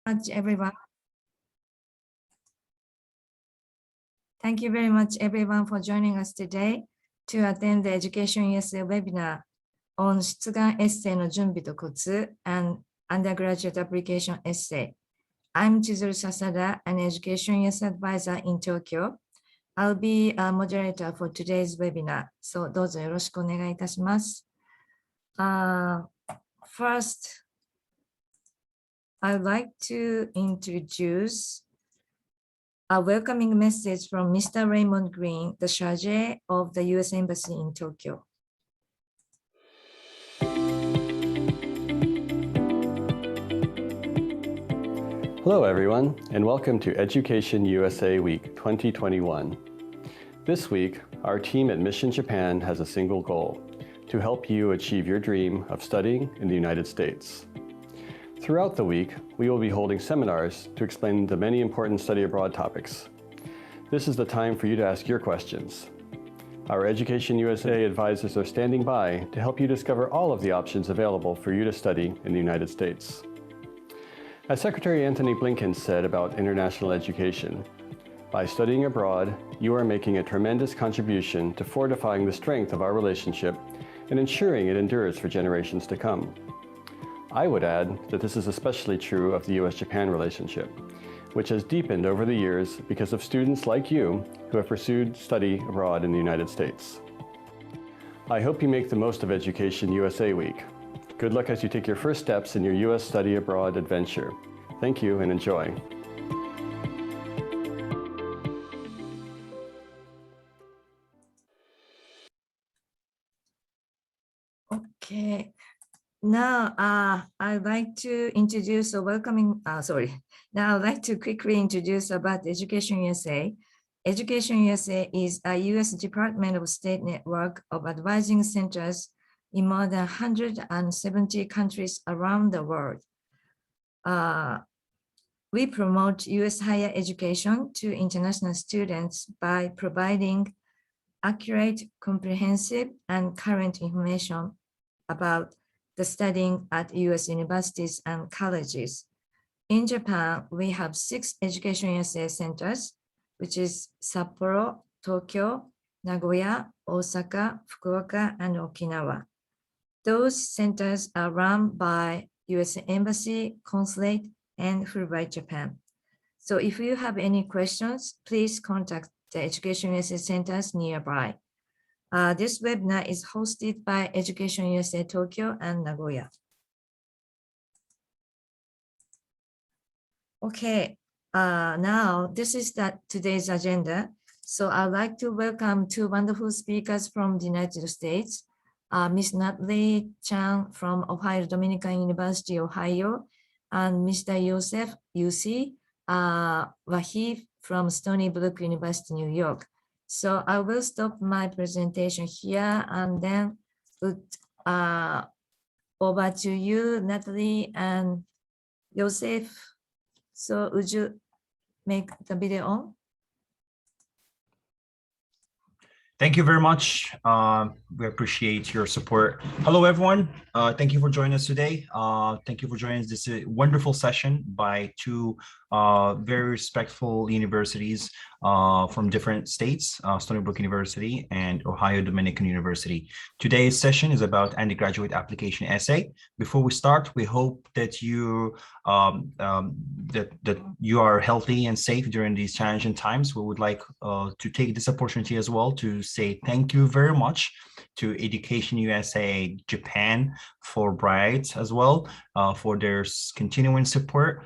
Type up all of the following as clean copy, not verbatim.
much, everyone. Thank you very much, everyone, for joining us today to attend the EducationUSA webinar on 出願エッセイの準備とコツ and undergraduate application essay. I'm Chizuru Sasada, an EducationUSA advisor in Tokyo. I'll be a moderator for today's webinar. So どうぞよろしくお願いいたします。First, I'd like to introduce a welcoming message from Mr. Raymond Green, the chargé of the U.S. Embassy in Tokyo. Hello, everyone, and welcome to Education USA Week 2021. This week, our team at Mission Japan has a single goal: to help you achieve your dream of studying in the United States. Throughout the week, we will be holding seminars to explain the many important study abroad topics. This is the time for you to ask your questions. Our Education USA advisors are standing by to help you discover all of the options available for you to study in the United States. As Secretary Antony Blinken said about international education, by studying abroad, you are making a tremendous contribution to fortifying the strength of our relationship and ensuring it endures for generations to come. I would add that this is especially true of the U.S.-Japan relationship, which has deepened over the years because of students like you who have pursued study abroad in the United States. I hope you make the most of Education USA Week. Good luck as you take your first steps in your U.S. study abroad adventure. Thank you and enjoy. Okay. Now, I'd like to introduce a welcoming, Now I'd like to quickly introduce about Education USA. Education USA is a U.S. Department of State network of advising centers in more than 170 countries around the world. We promote U.S. higher education to international students by providing accurate, comprehensive, and current information about the studying at U.S. universities and colleges. In Japan, we have 6 Education USA centers, which is Sapporo, Tokyo, Nagoya, Osaka, Fukuoka, and Okinawa. Those centers are run by U.S. Embassy, Consulate, and Fulbright Japan. So if you have any questions, please contact the Education USA centers nearby. This webinar is hosted by Education USA Tokyo and Nagoya. Okay, now this is today's agenda. So I'd like to welcome 2 wonderful speakers from the United States. Ms. Natalie Chang from Ohio Dominican University, Ohio, and Mr. Joseph UC Wahid from Stony Brook University, New York. So I will stop my presentation here and then put over to you, Natalie and Joseph. So would you make the video on? Thank you very much. We appreciate your support. Hello, everyone. Thank you for joining us today. Thank you for joining us. This is a wonderful session by 2 very respectful universities from different states, Stony Brook University and Ohio Dominican University. Today's session is about undergraduate application essay. Before we start, we hope that you that you are healthy and safe during these challenging times. We would like to take this opportunity as well to say thank you very much to Education USA Japan for Bright as well for their continuing support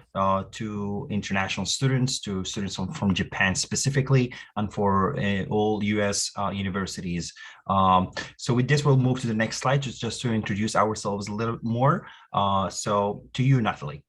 to international students, to students from Japan specifically, and for all US universities. So with this, we'll move to the next slide just to introduce ourselves a little more. So to you, Natalie.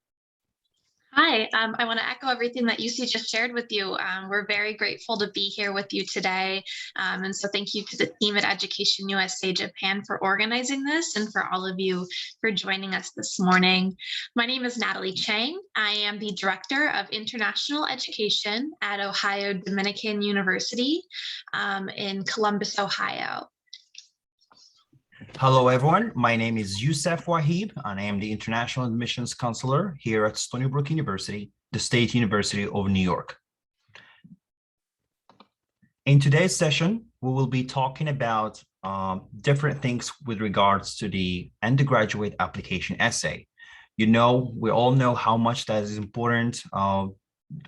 Hi, I want to echo everything that UC just shared with you. We're very grateful to be here with you today. And so thank you to the team at Education USA Japan for organizing this and for all of you for joining us this morning. My name is Natalie Chang. I am the Director of International Education at Ohio Dominican University in Columbus, Ohio. Hello, everyone. My name is Youssef Wahib, and I am the International Admissions Counselor here at Stony Brook University, the State University of New York. In today's session, we will be talking about different things with regards to the undergraduate application essay. You know, we all know how much that is important,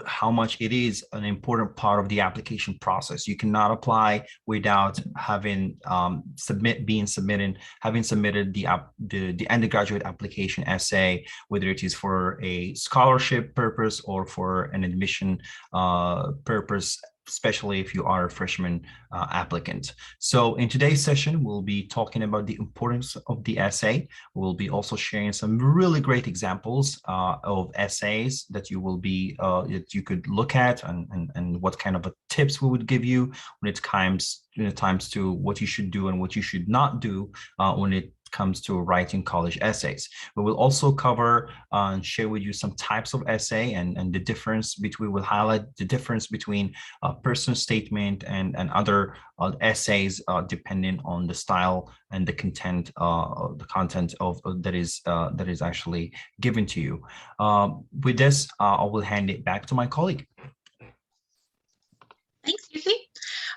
how much it is an important part of the application process. You cannot apply without having having submitted the undergraduate application essay, whether it is for a scholarship purpose or for an admission purpose, especially if you are a freshman applicant. So in today's session, we'll be talking about the importance of the essay. We'll be also sharing some really great examples of essays that you will be that you could look at, and what kind of tips we would give you when it comes to what you should do and what you should not do when it comes to writing college essays. We will also cover and share with you some types of essay and the difference between, we'll highlight the difference between personal statement and other essays depending on the style and the content that is actually given to you. With this, I will hand it back to my colleague. Thanks, Yusi.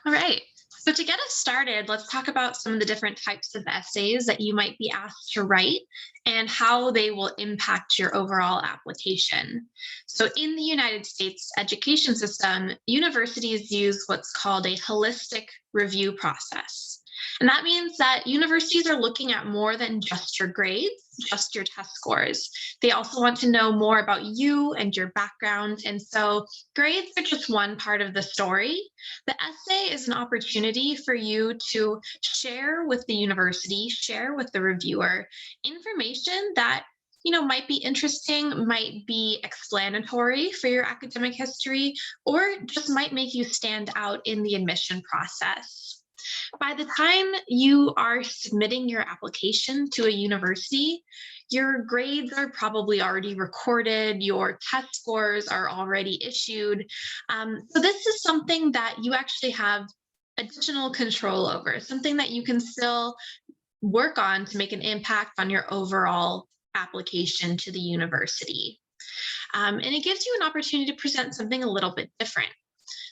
All right. So to get us started, let's talk about some of the different types of essays that you might be asked to write and how they will impact your overall application. So in the United States education system, universities use what's called a holistic review process. And that means that universities are looking at more than just your grades, just your test scores. They also want to know more about you and your background. And so grades are just one part of the story. The essay is an opportunity for you to share with the university, share with the reviewer, information that might be interesting, might be explanatory for your academic history, or just might make you stand out in the admission process. By the time you are submitting your application to a university, your grades are probably already recorded, your test scores are already issued. So this is something that you actually have additional control over, something that you can still work on to make an impact on your overall application to the university. And it gives you an opportunity to present something a little bit different.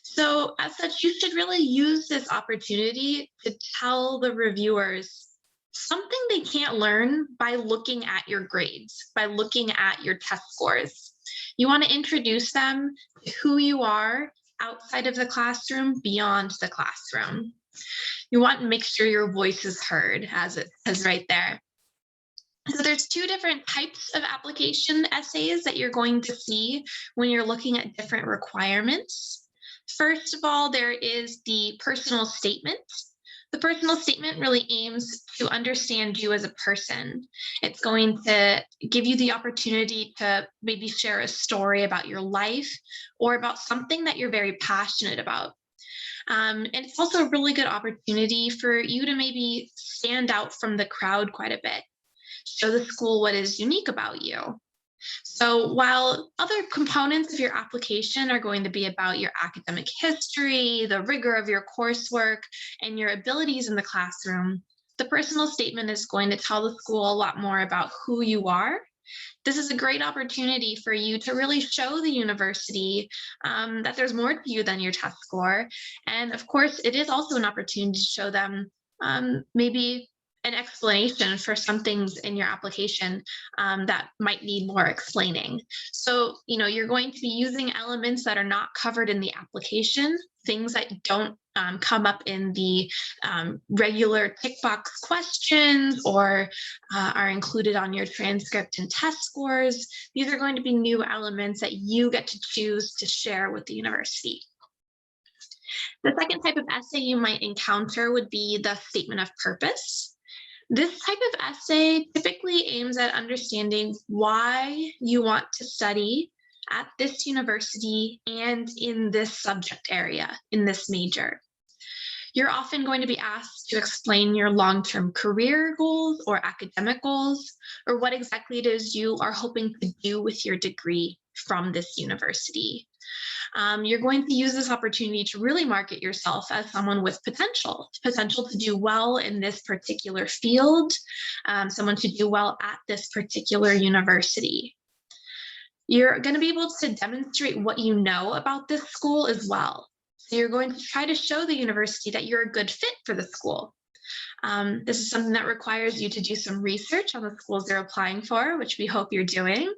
So as such, you should really use this opportunity to tell the reviewers something they can't learn by looking at your grades, by looking at your test scores. You want to introduce them to who you are outside of the classroom, beyond the classroom. You want to make sure your voice is heard, as it says right there. So there's two different types of application essays that you're going to see when you're looking at different requirements. First of all, there is the personal statement. The personal statement really aims to understand you as a person. It's going to give you the opportunity to maybe share a story about your life or about something that you're very passionate about. And it's also a really good opportunity for you to maybe stand out from the crowd quite a bit, show the school what is unique about you. So while other components of your application are going to be about your academic history, the rigor of your coursework, and your abilities in the classroom, the personal statement is going to tell the school a lot more about who you are. This is a great opportunity for you to really show the university that there's more to you than your test score. And of course, it is also an opportunity to show them maybe an explanation for some things in your application that might need more explaining. So, you're going to be using elements that are not covered in the application, things that don't come up in the regular tick box questions or are included on your transcript and test scores. These are going to be new elements that you get to choose to share with the university. The second type of essay you might encounter would be the statement of purpose. This type of essay typically aims at understanding why you want to study at this university and in this subject area, in this major. You're often going to be asked to explain your long-term career goals or academic goals, or what exactly it is you are hoping to do with your degree. from this university. You're going to use this opportunity to really market yourself as someone with potential to do well in this particular field, someone to do well at this particular university. You're going to be able to demonstrate what you know about this school as well. So you're going to try to show the university that you're a good fit for the school. This is something that requires you to do some research on the schools they're applying for, which we hope you're doing.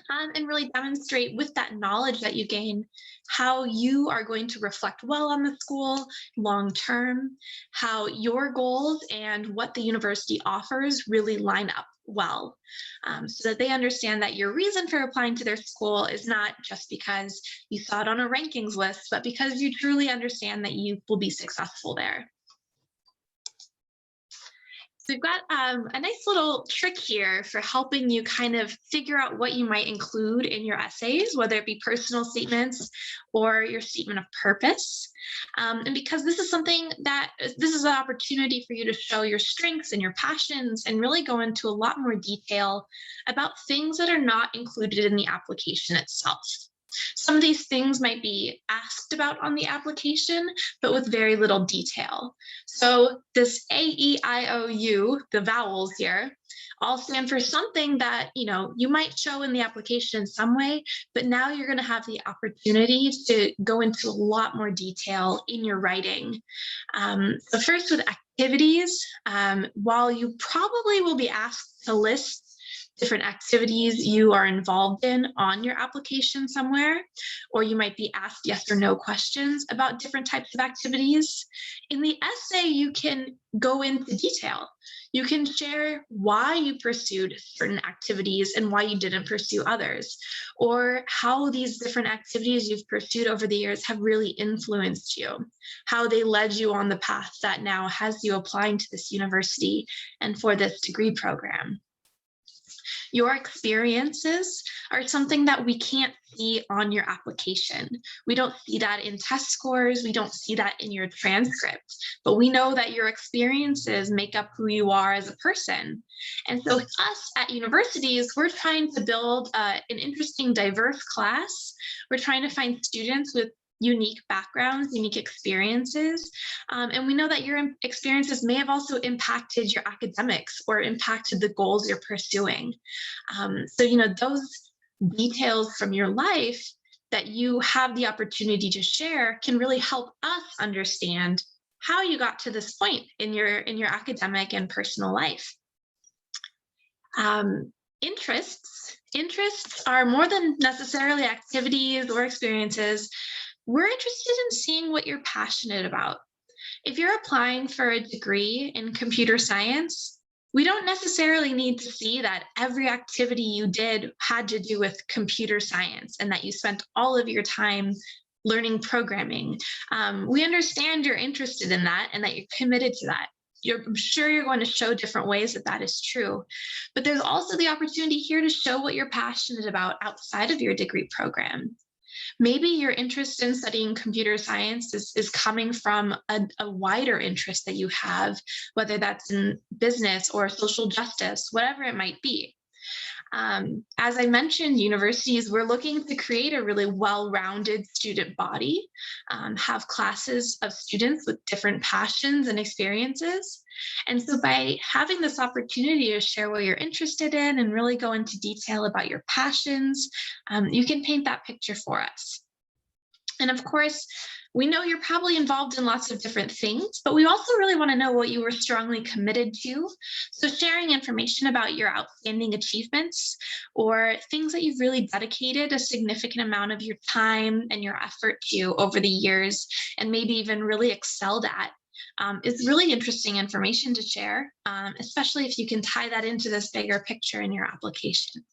And really demonstrate with that knowledge that you gain how you are going to reflect well on the school long term, how your goals and what the university offers really line up well, so that they understand that your reason for applying to their school is not just because you saw it on a rankings list, but because you truly understand that you will be successful there. So we've got a nice little trick here for helping you kind of figure out what you might include in your essays, whether it be personal statements or your statement of purpose. And because this is an opportunity for you to show your strengths and your passions and really go into a lot more detail about things that are not included in the application itself. Some of these things might be asked about on the application, but with very little detail. So this A, E, I, O, U, the vowels here, all stand for something that you might show in the application in some way, but now you're going to have the opportunity to go into a lot more detail in your writing. So first with activities, while you probably will be asked to list different activities you are involved in on your application somewhere, or you might be asked yes or no questions about different types of activities. In the essay, you can go into detail. You can share why you pursued certain activities and why you didn't pursue others, or how these different activities you've pursued over the years have really influenced you, how they led you on the path that now has you applying to this university and for this degree program. Your experiences are something that we can't see on your application. We don't see that in test scores. We don't see that in your transcript, but we know that your experiences make up who you are as a person. And so us at universities, we're trying to build an interesting, diverse class. We're trying to find students with unique backgrounds, unique experiences. And we know that your experiences may have also impacted your academics or impacted the goals you're pursuing. So, those details from your life that you have the opportunity to share can really help us understand how you got to this point in your academic and personal life. Interests are more than necessarily activities or experiences. We're interested in seeing what you're passionate about. If you're applying for a degree in computer science, we don't necessarily need to see that every activity you did had to do with computer science and that you spent all of your time learning programming. We understand you're interested in that and that you're committed to that. I'm sure you're going to show different ways that is true, but there's also the opportunity here to show what you're passionate about outside of your degree program. Maybe your interest in studying computer science is coming from a wider interest that you have, whether that's in business or social justice, whatever it might be. As I mentioned, universities, we're looking to create a really well-rounded student body, have classes of students with different passions and experiences. And so by having this opportunity to share what you're interested in and really go into detail about your passions, you can paint that picture for us. And of course, we know you're probably involved in lots of different things, but we also really want to know what you were strongly committed to. So sharing information about your outstanding achievements or things that you've really dedicated a significant amount of your time and your effort to over the years, and maybe even really excelled at, is really interesting information to share, especially if you can tie that into this bigger picture in your application.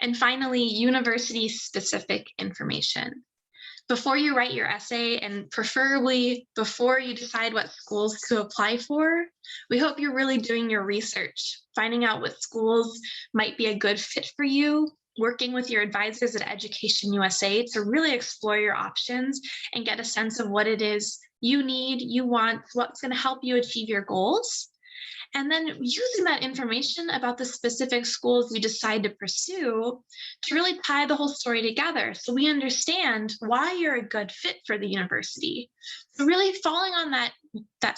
And finally, university-specific information. Before you write your essay, and preferably before you decide what schools to apply for, we hope you're really doing your research, finding out what schools might be a good fit for you, working with your advisors at EducationUSA to really explore your options and get a sense of what it is you need, you want, what's going to help you achieve your goals. and then using that information about the specific schools you decide to pursue to really tie the whole story together so we understand why you're a good fit for the university. So really falling on that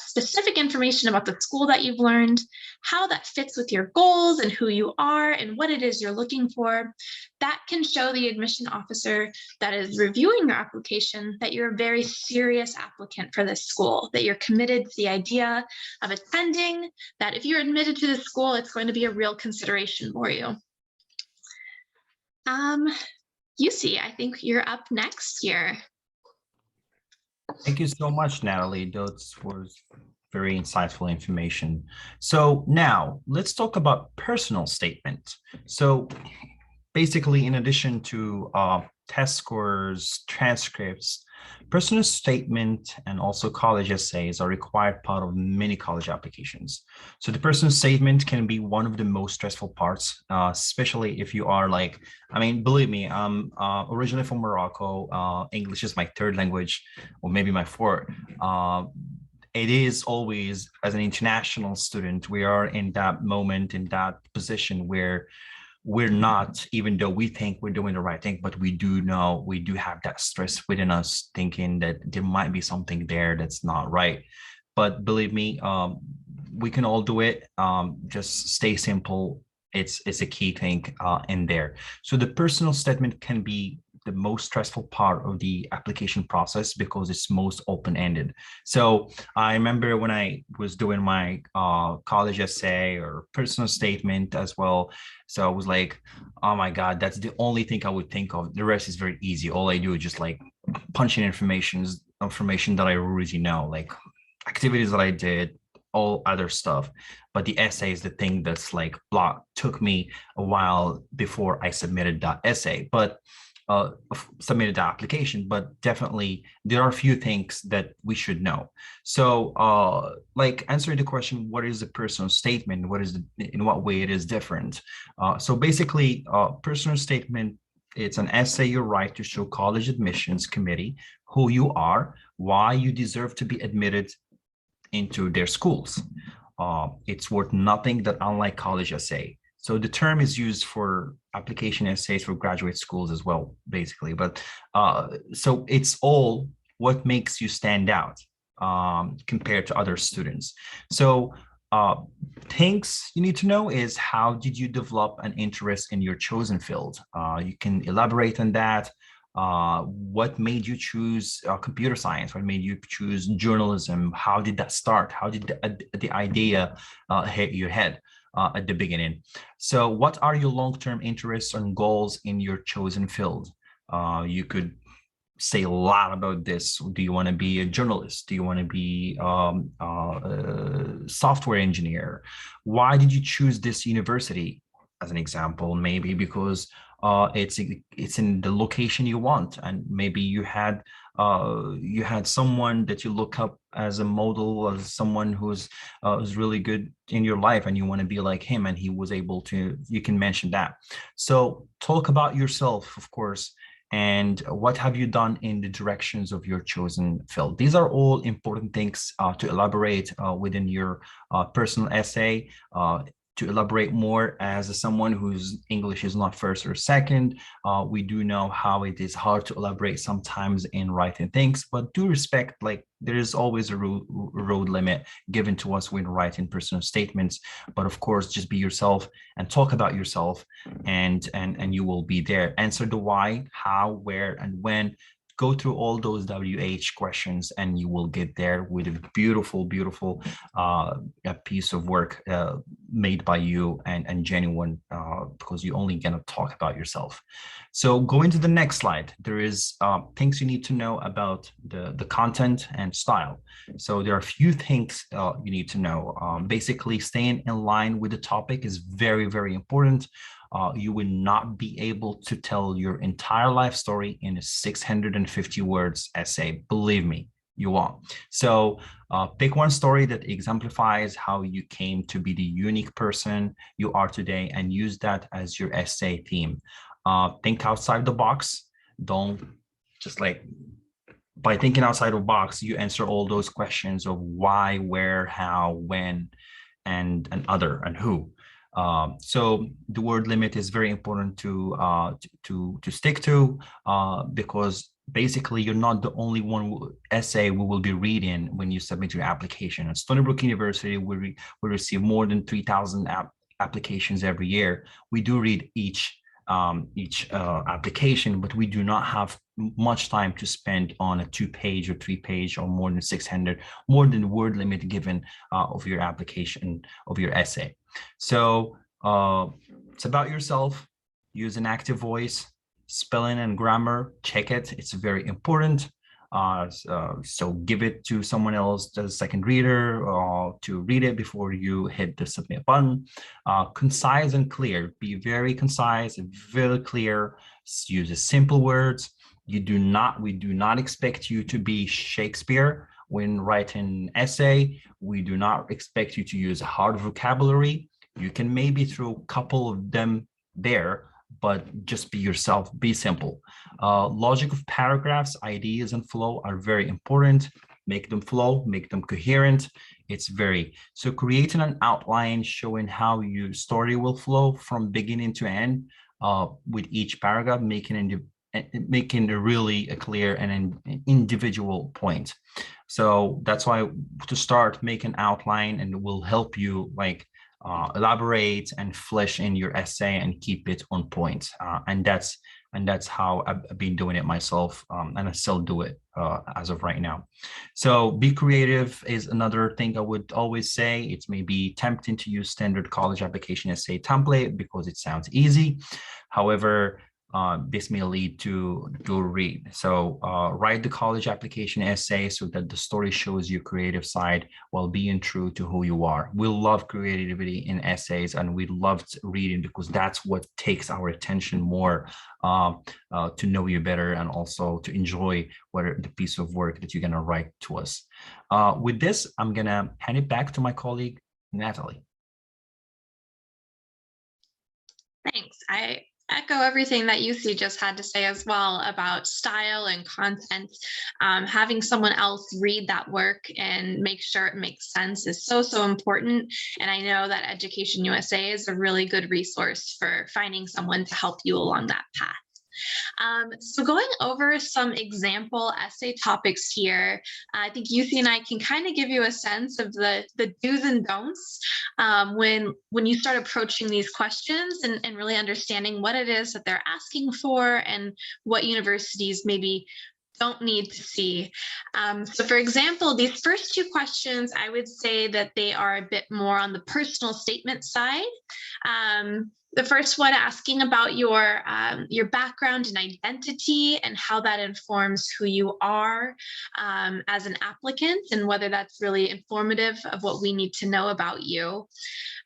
specific information about the school that you've learned, how that fits with your goals and who you are and what it is you're looking for, that can show the admission officer that is reviewing your application that you're a very serious applicant for this school, that you're committed to the idea of attending, that if you're admitted to the school, it's going to be a real consideration for you. UC, I think you're up next here. Thank you so much, Natalie. Those were very insightful information. So now let's talk about personal statement. So basically, in addition to test scores, transcripts, personal statement and also college essays are required part of many college applications. So the personal statement can be one of the most stressful parts, especially if you are like, I mean, believe me, I'm originally from Morocco. English is my third language, or maybe my fourth. It is always, as an international student, we are in that moment, in that position where we're not, even though we think we're doing the right thing, but we do know, we do have that stress within us thinking that there might be something there that's not right. But believe me, we can all do it. Just stay simple. It's a key thing in there. So the personal statement can be the most stressful part of the application process because it's most open-ended. So I remember when I was doing my college essay or personal statement as well. So I was like, oh my God, that's the only thing I would think of. The rest is very easy. All I do is just like punch in information that I already know, like activities that I did, all other stuff. But the essay is the thing that's like took me a while before I submitted that essay, but submitted the application. But definitely there are a few things that we should know. So like answering the question, what is a personal statement? In what way it is different? So basically personal statement, it's an essay you write to show college admissions committee who you are, why you deserve to be admitted into their schools. It's worth nothing that unlike college essay. So the term is used for application essays for graduate schools as well, basically. But so it's all what makes you stand out compared to other students. So things you need to know is, how did you develop an interest in your chosen field? You can elaborate on that. What made you choose computer science? What made you choose journalism? How did that start? How did the idea hit your head at the beginning? So what are your long-term interests and goals in your chosen field? You could say a lot about this. Do you want to be a journalist? Do you want to be a software engineer? Why did you choose this university? As an example, maybe because it's in the location you want, and maybe you had someone that you look up as a model, as someone who's really good in your life, and you want to be like him, and he was able to. You can mention that. So talk about yourself, of course, and what have you done in the directions of your chosen field. These are all important things to elaborate within your personal essay. To elaborate more as someone whose English is not first or second, we do know how it is hard to elaborate sometimes in writing things, but do respect, like there is always a road limit given to us when writing personal statements. But of course, just be yourself and talk about yourself, and you will be there. Answer the why, how, where, and when. Go through all those WH questions, and you will get there with a beautiful, beautiful piece of work made by you and genuine, because you only gonna talk about yourself. So going to the next slide, there is things you need to know about the content and style. So there are a few things you need to know. Basically, staying in line with the topic is very, very important. You will not be able to tell your entire life story in a 650 words essay. Believe me, you won't. So pick one story that exemplifies how you came to be the unique person you are today, and use that as your essay theme. Think outside the box. Don't just like, by thinking outside the box, you answer all those questions of why, where, how, when, and other and who. So the word limit is very important to stick to, because basically you're not the only one essay we will be reading when you submit your application. At Stony Brook University, we receive more than 3,000 applications every year. We do read each application, but we do not have much time to spend on a 2-page or 3-page or more than 600, more than the word limit given of your application, of your essay. So it's about yourself. Use an active voice. Spelling and grammar, check it. It's very important. So give it to someone else, the second reader, to read it before you hit the submit button. Concise and clear. Be very concise and very clear. Use simple words. We do not expect you to be Shakespeare when writing an essay. We do not expect you to use hard vocabulary. You can maybe throw a couple of them there, but just be yourself, be simple. Logic of paragraphs, ideas, and flow are very important. Make them flow, make them coherent. So creating an outline showing how your story will flow from beginning to end with each paragraph, making really a clear and an individual point. So that's why to start, make an outline, and it will help you elaborate and flesh in your essay and keep it on point. And that's how I've been doing it myself, and I still do it as of right now. So be creative is another thing I would always say. It's maybe tempting to use standard college application essay template because it sounds easy. However, this may lead to dual read. So write the college application essay so that the story shows your creative side while being true to who you are. We love creativity in essays, and we love reading because that's what takes our attention more, to know you better and also to enjoy the piece of work that you're going to write to us. With this, I'm going to hand it back to my colleague, Natalie. Thanks. I echo everything that UC just had to say as well about style and content. Having someone else read that work and make sure it makes sense is so important. And I know that EducationUSA is a really good resource for finding someone to help you along that path. So going over some example essay topics here, I think UC and I can kind of give you a sense of the do's and don'ts when you start approaching these questions and really understanding what it is that they're asking for and what universities maybe don't need to see. So for example, these first two questions, I would say that they are a bit more on the personal statement side. The first one asking about your background and identity and how that informs who you are as an applicant and whether that's really informative of what we need to know about you.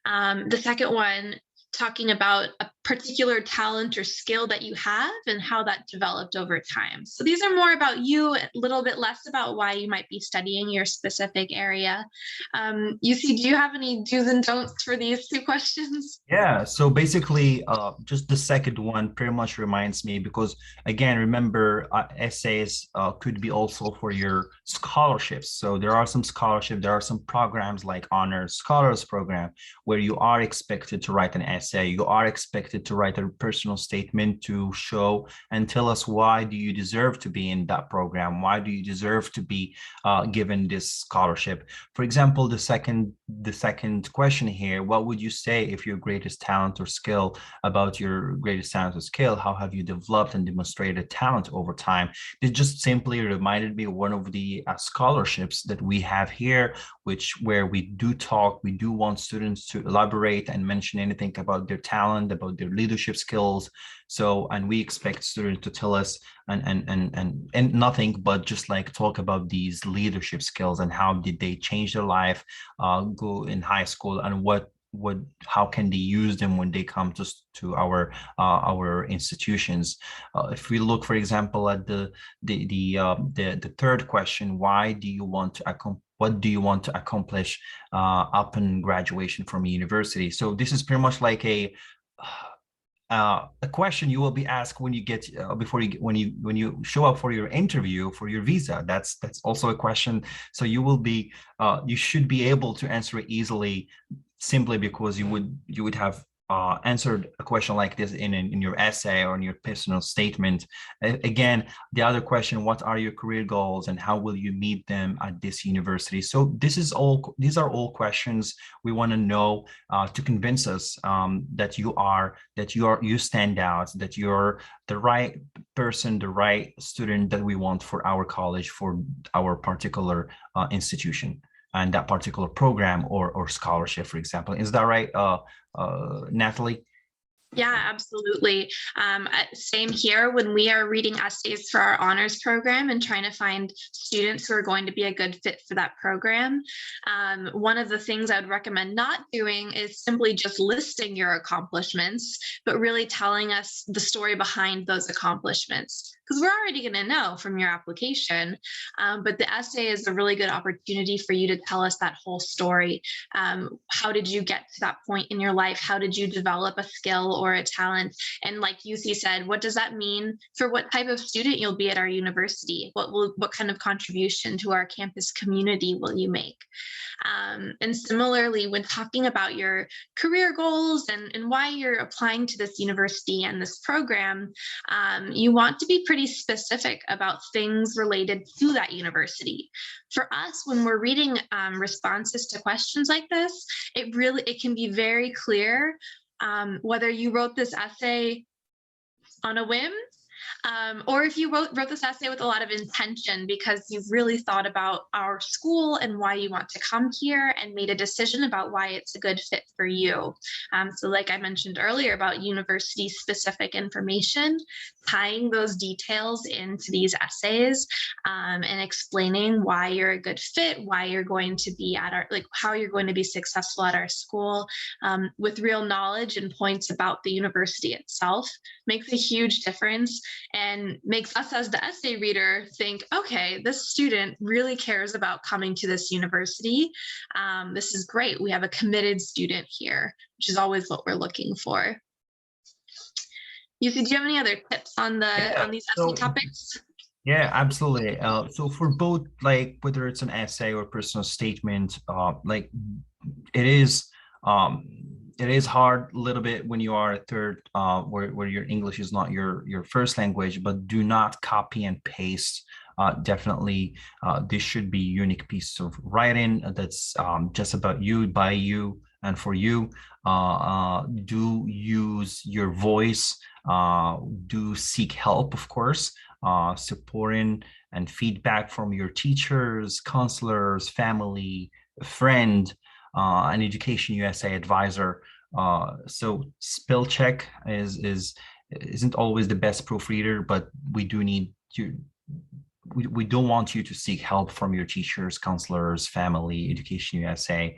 The second one, talking about a particular talent or skill that you have and how that developed over time. So these are more about you, a little bit less about why you might be studying your specific area. UC, do you have any do's and don'ts for these two questions? Yeah, so basically just the second one pretty much reminds me, because again, remember essays could be also for your scholarships. So there are some scholarships, there are some programs like Honors Scholars Program where you are expected to write an essay, you are expected to write a personal statement to show and tell us why do you deserve to be in that program, why do you deserve to be given this scholarship. For example, the second question here, what would you say if your greatest talent or skill, about your greatest talent or skill, how have you developed and demonstrated talent over time? It just simply reminded me of one of the scholarships that we have here, where we do want students to elaborate and mention anything about their talent, about their leadership skills. So, and we expect students to tell us and nothing but just like talk about these leadership skills and how did they change their life, go in high school, and how can they use them when they come to our institutions. If we look, for example, at the third question, what do you want to accomplish upon graduation from a university? So this is pretty much like a question you will be asked when you get when you show up for your interview for your visa. That's also a question. So you should be able to answer it easily simply because you would have answered a question like this in your essay or in your personal statement. Again, the other question, what are your career goals and how will you meet them at this university? So these are all questions we want to know to convince us that you stand out, that you're the right person, the right student that we want for our college, for our particular institution and that particular program or scholarship, for example. Is that right, Natalie? Yeah, absolutely. Same here. When we are reading essays for our honors program and trying to find students who are going to be a good fit for that program, one of the things I would recommend not doing is simply just listing your accomplishments, but really telling us the story behind those accomplishments. Because we're already going to know from your application, but the essay is a really good opportunity for you to tell us that whole story. How did you get to that point in your life? How did you develop a skill or a talent? And like UC said, what does that mean for what type of student you'll be at our university? What kind of contribution to our campus community will you make? And similarly, when talking about your career goals and why you're applying to this university and this program, you want to be pretty specific about things related to that university. For us, when we're reading responses to questions like this, it can be very clear whether you wrote this essay on a whim, or if you wrote this essay with a lot of intention because you've really thought about our school and why you want to come here and made a decision about why it's a good fit for you. So like I mentioned earlier about university specific information, tying those details into these essays and explaining why you're a good fit, why you're going to be at our, like how you're going to be successful at our school with real knowledge and points about the university itself makes a huge difference and makes us as the essay reader think, okay, this student really cares about coming to this university. This is great. We have a committed student here, which is always what we're looking for. Yusi, do you have any other tips on these essay topics? Yeah, absolutely. So for both, like whether it's an essay or personal statement, like it is hard a little bit when you are a third, where your English is not your first language, but do not copy and paste. Definitely, this should be a unique piece of writing that's just about you, by you, and for you. Do use your voice. Do seek help, of course, supporting and feedback from your teachers, counselors, family, friend, an EducationUSA advisor. So spell check isn't always the best proofreader, but we do need to. We don't want you to seek help from your teachers, counselors, family, EducationUSA.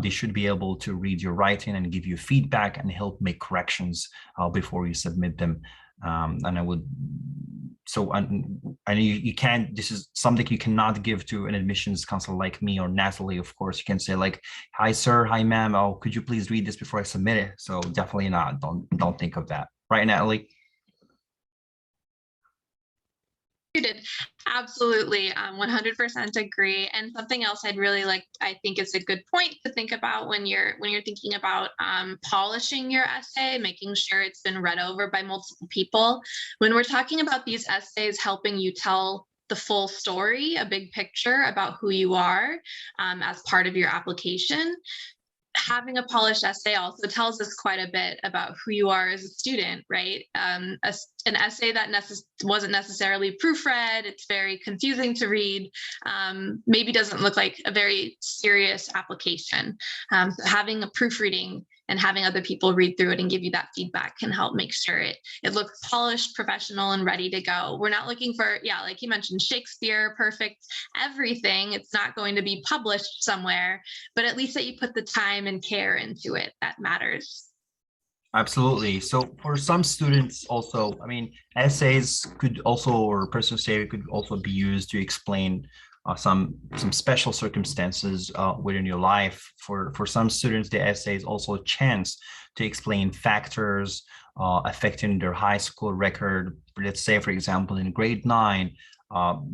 They should be able to read your writing and give you feedback and help make corrections before you submit them. And I would, so I know you can't, this is something you cannot give to an admissions counselor like me or Natalie. Of course, you can say like, hi, sir, hi, ma'am. Oh, could you please read this before I submit it? So definitely not, don't think of that. Right, Natalie? Absolutely, 100% agree. And something else I'd really like, I think is a good point to think about when you're thinking about polishing your essay, making sure it's been read over by multiple people. When we're talking about these essays helping you tell the full story, a big picture about who you are as part of your application, having a polished essay also tells us quite a bit about who you are as a student, right? An essay that wasn't necessarily proofread, it's very confusing to read, maybe doesn't look like a very serious application. So having a proofreading and having other people read through it and give you that feedback can help make sure it looks polished, professional, and ready to go. We're not looking for, yeah, like you mentioned, Shakespeare, perfect, everything. It's not going to be published somewhere, but at least that you put the time and care into it, that matters. Absolutely. So for some students also, I mean, essays could also, or personal statement could also be used to explain some special circumstances within your life. For some students, the essay is also a chance to explain factors affecting their high school record. Let's say, for example, in grade 9,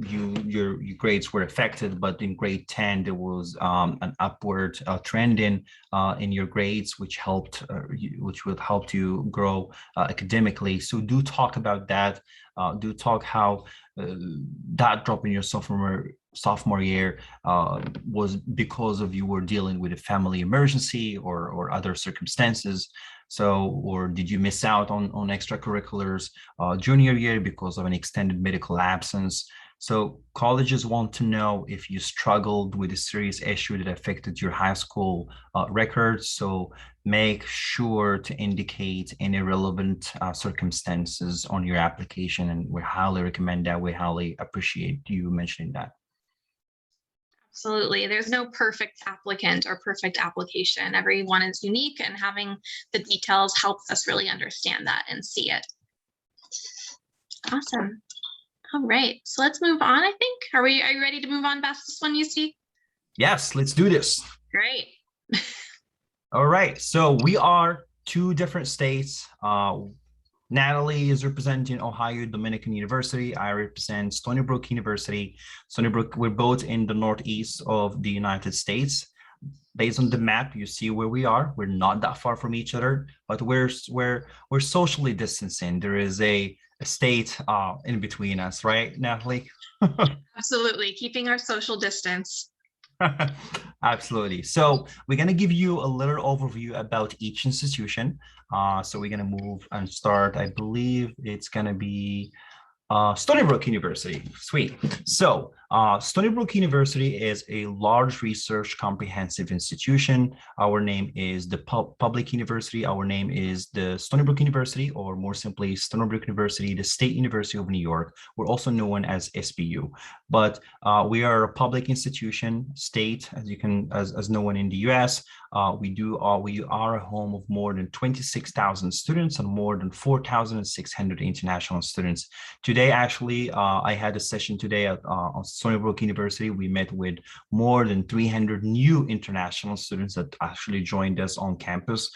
your grades were affected, but in grade 10 there was an upward trend in your grades, which will help you grow academically. So do talk about that. Do talk how that drop in your sophomore year was because of you were dealing with a family emergency or other circumstances. So, or did you miss out on extracurriculars junior year because of an extended medical absence? So colleges want to know if you struggled with a serious issue that affected your high school records. So make sure to indicate any relevant circumstances on your application. And we highly recommend that. We highly appreciate you mentioning that. Absolutely. There's no perfect applicant or perfect application. Everyone is unique, and having the details helps us really understand that and see it. Awesome. All right. So let's move on, I think. Are you ready to move on past this one, UC? Yes, let's do this. Great. All right. So we are 2 different states. Natalie is representing Ohio Dominican University. I represent Stony Brook University. Stony Brook, we're both in the northeast of the United States. Based on the map, you see where we are. We're not that far from each other, but we're socially distancing. There is a state in between us, right, Natalie? Absolutely, keeping our social distance. Absolutely. So we're going to give you a little overview about each institution. So we're going to move and start. I believe it's going to be Stony Brook University. Sweet. So Stony Brook University is a large research comprehensive institution. Our name is the public university. Our name is the Stony Brook University, or more simply, Stony Brook University, the State University of New York. We're also known as SBU, but we are a public institution, state, as known in the US. We are a home of more than 26,000 students and more than 4,600 international students. Today, actually, I had a session today on Stony Brook University. We met with more than 300 new international students that actually joined us on campus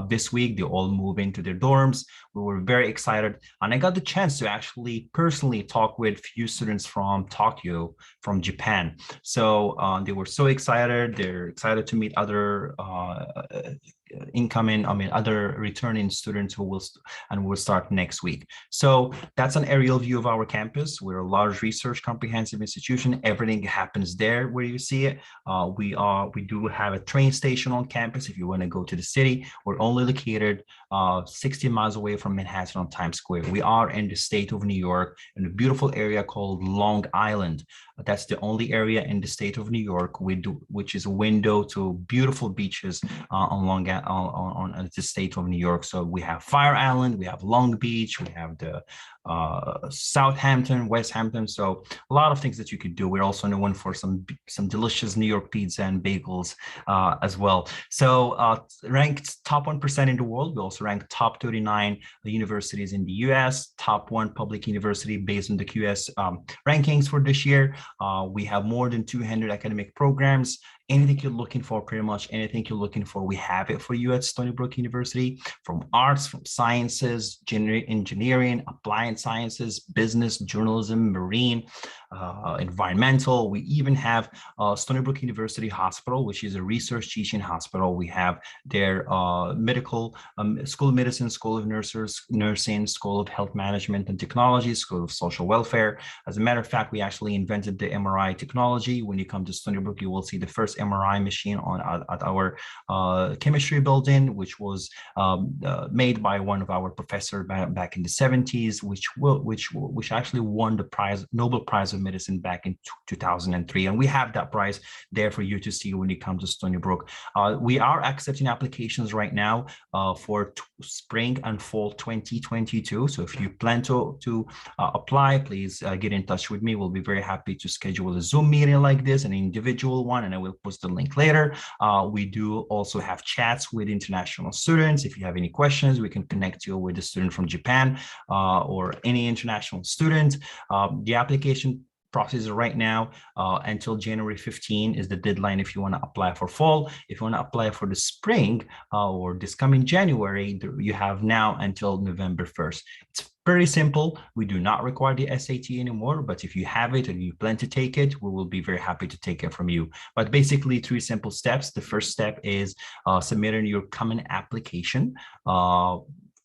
this week. They all moved into their dorms. We were very excited, and I got the chance to actually personally talk with few students from Tokyo, from Japan. So they were so excited. They're excited to meet other other returning students who will start next week. So that's an aerial view of our campus. We're a large research comprehensive institution. Everything happens there where you see it. We do have a train station on campus if you want to go to the city. We're only located 60 miles away from Manhattan on Times Square. We are in the state of New York, in a beautiful area called Long Island. That's the only area in the state of New York which is a window to beautiful beaches on the state of New York. So we have Fire Island, we have Long Beach, we have the Southampton, West Hampton. So a lot of things that you could do. We're also known for some delicious New York pizza and bagels as well. So ranked top 1% in the world. We also ranked top 39 universities in the US, top 1 public university based on the QS rankings for this year. We have more than 200 academic programs. Anything you're looking for, pretty much anything you're looking for, we have it for you at Stony Brook University, from arts, from sciences, engineering, applied sciences, business, journalism, marine, environmental. We even have Stony Brook University Hospital, which is a research teaching hospital. We have their medical school of medicine, school of nursing, school of health management and technology, school of social welfare. As a matter of fact, we actually invented the MRI technology. When you come to Stony Brook, you will see the first MRI machine at our chemistry building, which was made by one of our professors back in the 70s, which actually won the Nobel Prize of Medicine back in 2003. And we have that prize there for you to see when you come to Stony Brook. We are accepting applications right now for spring and fall 2022. So if you plan to apply, please get in touch with me. We'll be very happy to schedule a Zoom meeting like this, an individual one, and I will post the link later. We do also have chats with international students. If you have any questions, we can connect you with a student from Japan or any international student. The application process right now. Until January 15 is the deadline if you want to apply for fall. If you want to apply for the spring or this coming January, you have now until November 1st. It's very simple. We do not require the SAT anymore, but if you have it and you plan to take it, we will be very happy to take it from you. But basically 3 simple steps. The first step is submitting your common application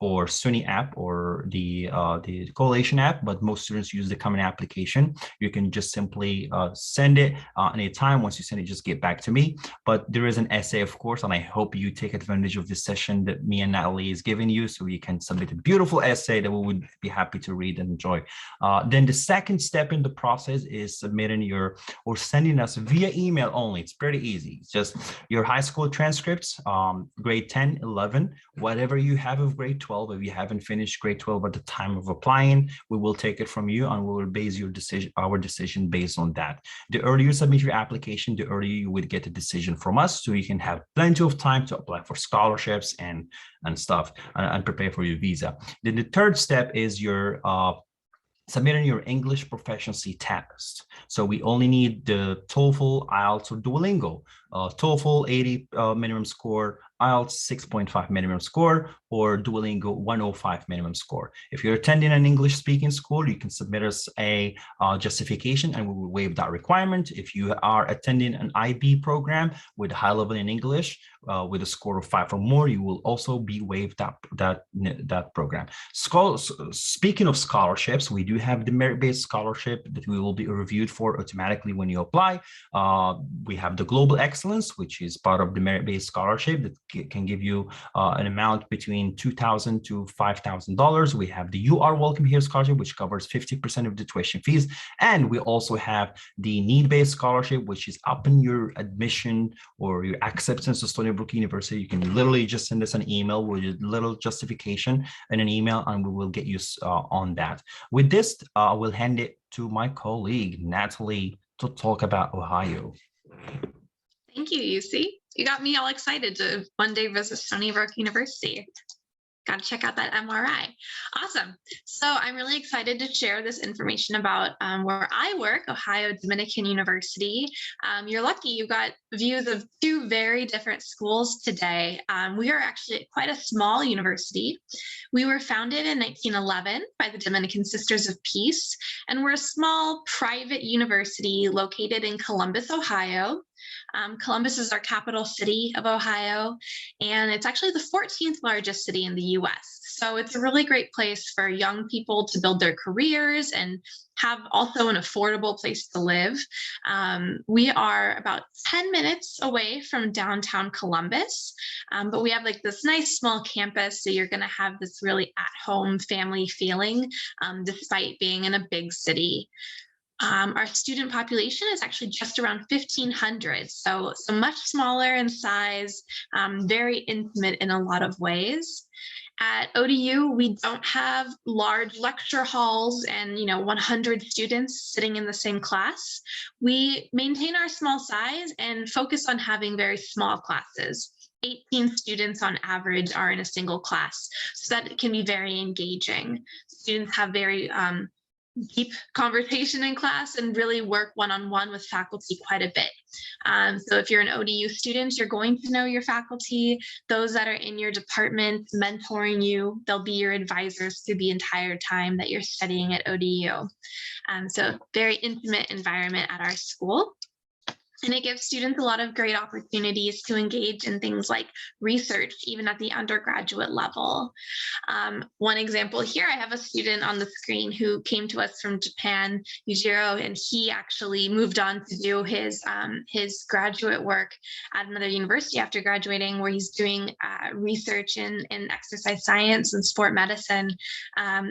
or Stony app or the Collation app, but most students use the common application. You can just simply send it anytime. Once you send it, just get back to me. But there is an essay, of course, and I hope you take advantage of this session that me and Natalie is giving you, so you can submit a beautiful essay that we would be happy to read and enjoy. Then the second step in the process is submitting or sending us via email only. It's pretty easy. It's just your high school transcripts, grade 10, 11, whatever you have of grade 12. If you haven't finished grade 12 at the time of applying, we will take it from you and we will base our decision based on that. The earlier you submit your application, the earlier you would get a decision from us, so you can have plenty of time to apply for scholarships and stuff and prepare for your visa. Then the third step is your submitting your English proficiency test. So we only need the TOEFL, IELTS, or Duolingo. TOEFL 80 minimum score, IELTS 6.5 minimum score, or Duolingo 105 minimum score. If you're attending an English speaking school, you can submit us a justification and we will waive that requirement. If you are attending an IB program with a high level in English with a score of 5 or more, you will also be waived that program. Speaking of scholarships, we do have the merit-based scholarship that we will be reviewed for automatically when you apply. We have the Global Excellence, which is part of the merit-based scholarship that can give you an amount between $2,000 to $5,000. We have the You Are Welcome Here scholarship, which covers 50% of the tuition fees. And we also have the need-based scholarship, which is upon your admission or your acceptance to Stony Brook University. You can literally just send us an email with a little justification and an email, and we will get you on that. With this, I will hand it to my colleague, Natalie, to talk about Ohio. Thank you, UC. You got me all excited to one day visit Stony Brook University. Got to check out that MRI. Awesome. So I'm really excited to share this information about where I work, Ohio Dominican University. You're lucky you got views of 2 very different schools today. We are actually quite a small university. We were founded in 1911 by the Dominican Sisters of Peace, and we're a small private university located in Columbus, Ohio. Columbus is our capital city of Ohio, and it's actually the 14th largest city in the US. So it's a really great place for young people to build their careers and have also an affordable place to live. We are about 10 minutes away from downtown Columbus, but we have like this nice small campus, so you're going to have this really at-home family feeling despite being in a big city. Our student population is actually just around 1,500, so much smaller in size, very intimate in a lot of ways. At ODU, we don't have large lecture halls and 100 students sitting in the same class. We maintain our small size and focus on having very small classes. 18 students on average are in a single class, so that it can be very engaging. Students have very deep conversation in class and really work one-on-one with faculty quite a bit. So if you're an ODU student, you're going to know your faculty. Those that are in your department mentoring you, they'll be your advisors through the entire time that you're studying at ODU. So very intimate environment at our school. And it gives students a lot of great opportunities to engage in things like research, even at the undergraduate level. One example here, I have a student on the screen who came to us from Japan, Yujiro, and he actually moved on to do his graduate work at another university after graduating, where he's doing research in exercise science and sport medicine,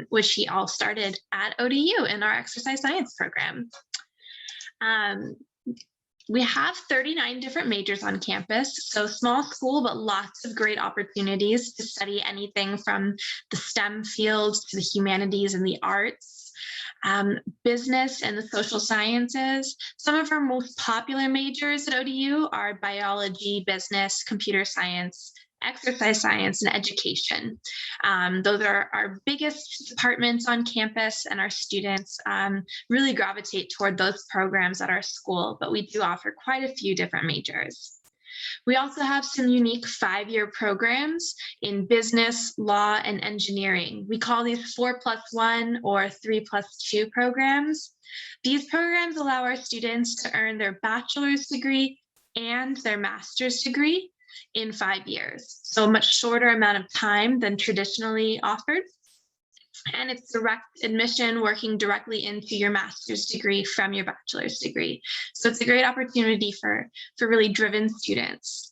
which he all started at ODU in our exercise science program. We have 39 different majors on campus, so small school, but lots of great opportunities to study anything from the STEM fields to the humanities and the arts, business and the social sciences. Some of our most popular majors at ODU are biology, business, computer science, exercise science, and education. Those are our biggest departments on campus, and our students really gravitate toward those programs at our school, but we do offer quite a few different majors. We also have some unique 5-year programs in business, law, and engineering. We call these 4+1 or 3+2 programs. These programs allow our students to earn their bachelor's degree and their master's degree in 5 years. So a much shorter amount of time than traditionally offered. And it's direct admission, working directly into your master's degree from your bachelor's degree. So it's a great opportunity for really driven students.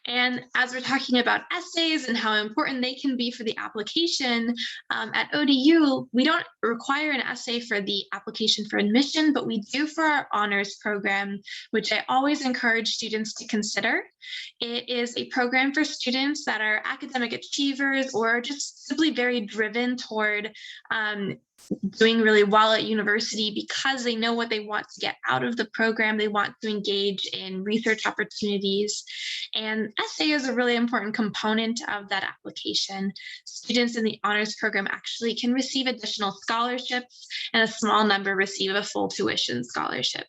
And as we're talking about essays and how important they can be for the application, at ODU, we don't require an essay for the application for admission, but we do for our honors program, which I always encourage students to consider. It is a program for students that are academic achievers or just simply very driven toward doing really well at university because they know what they want to get out of the program. They want to engage in research opportunities. And essay is a really important component of that application. Students in the honors program actually can receive additional scholarships, and a small number receive a full tuition scholarship.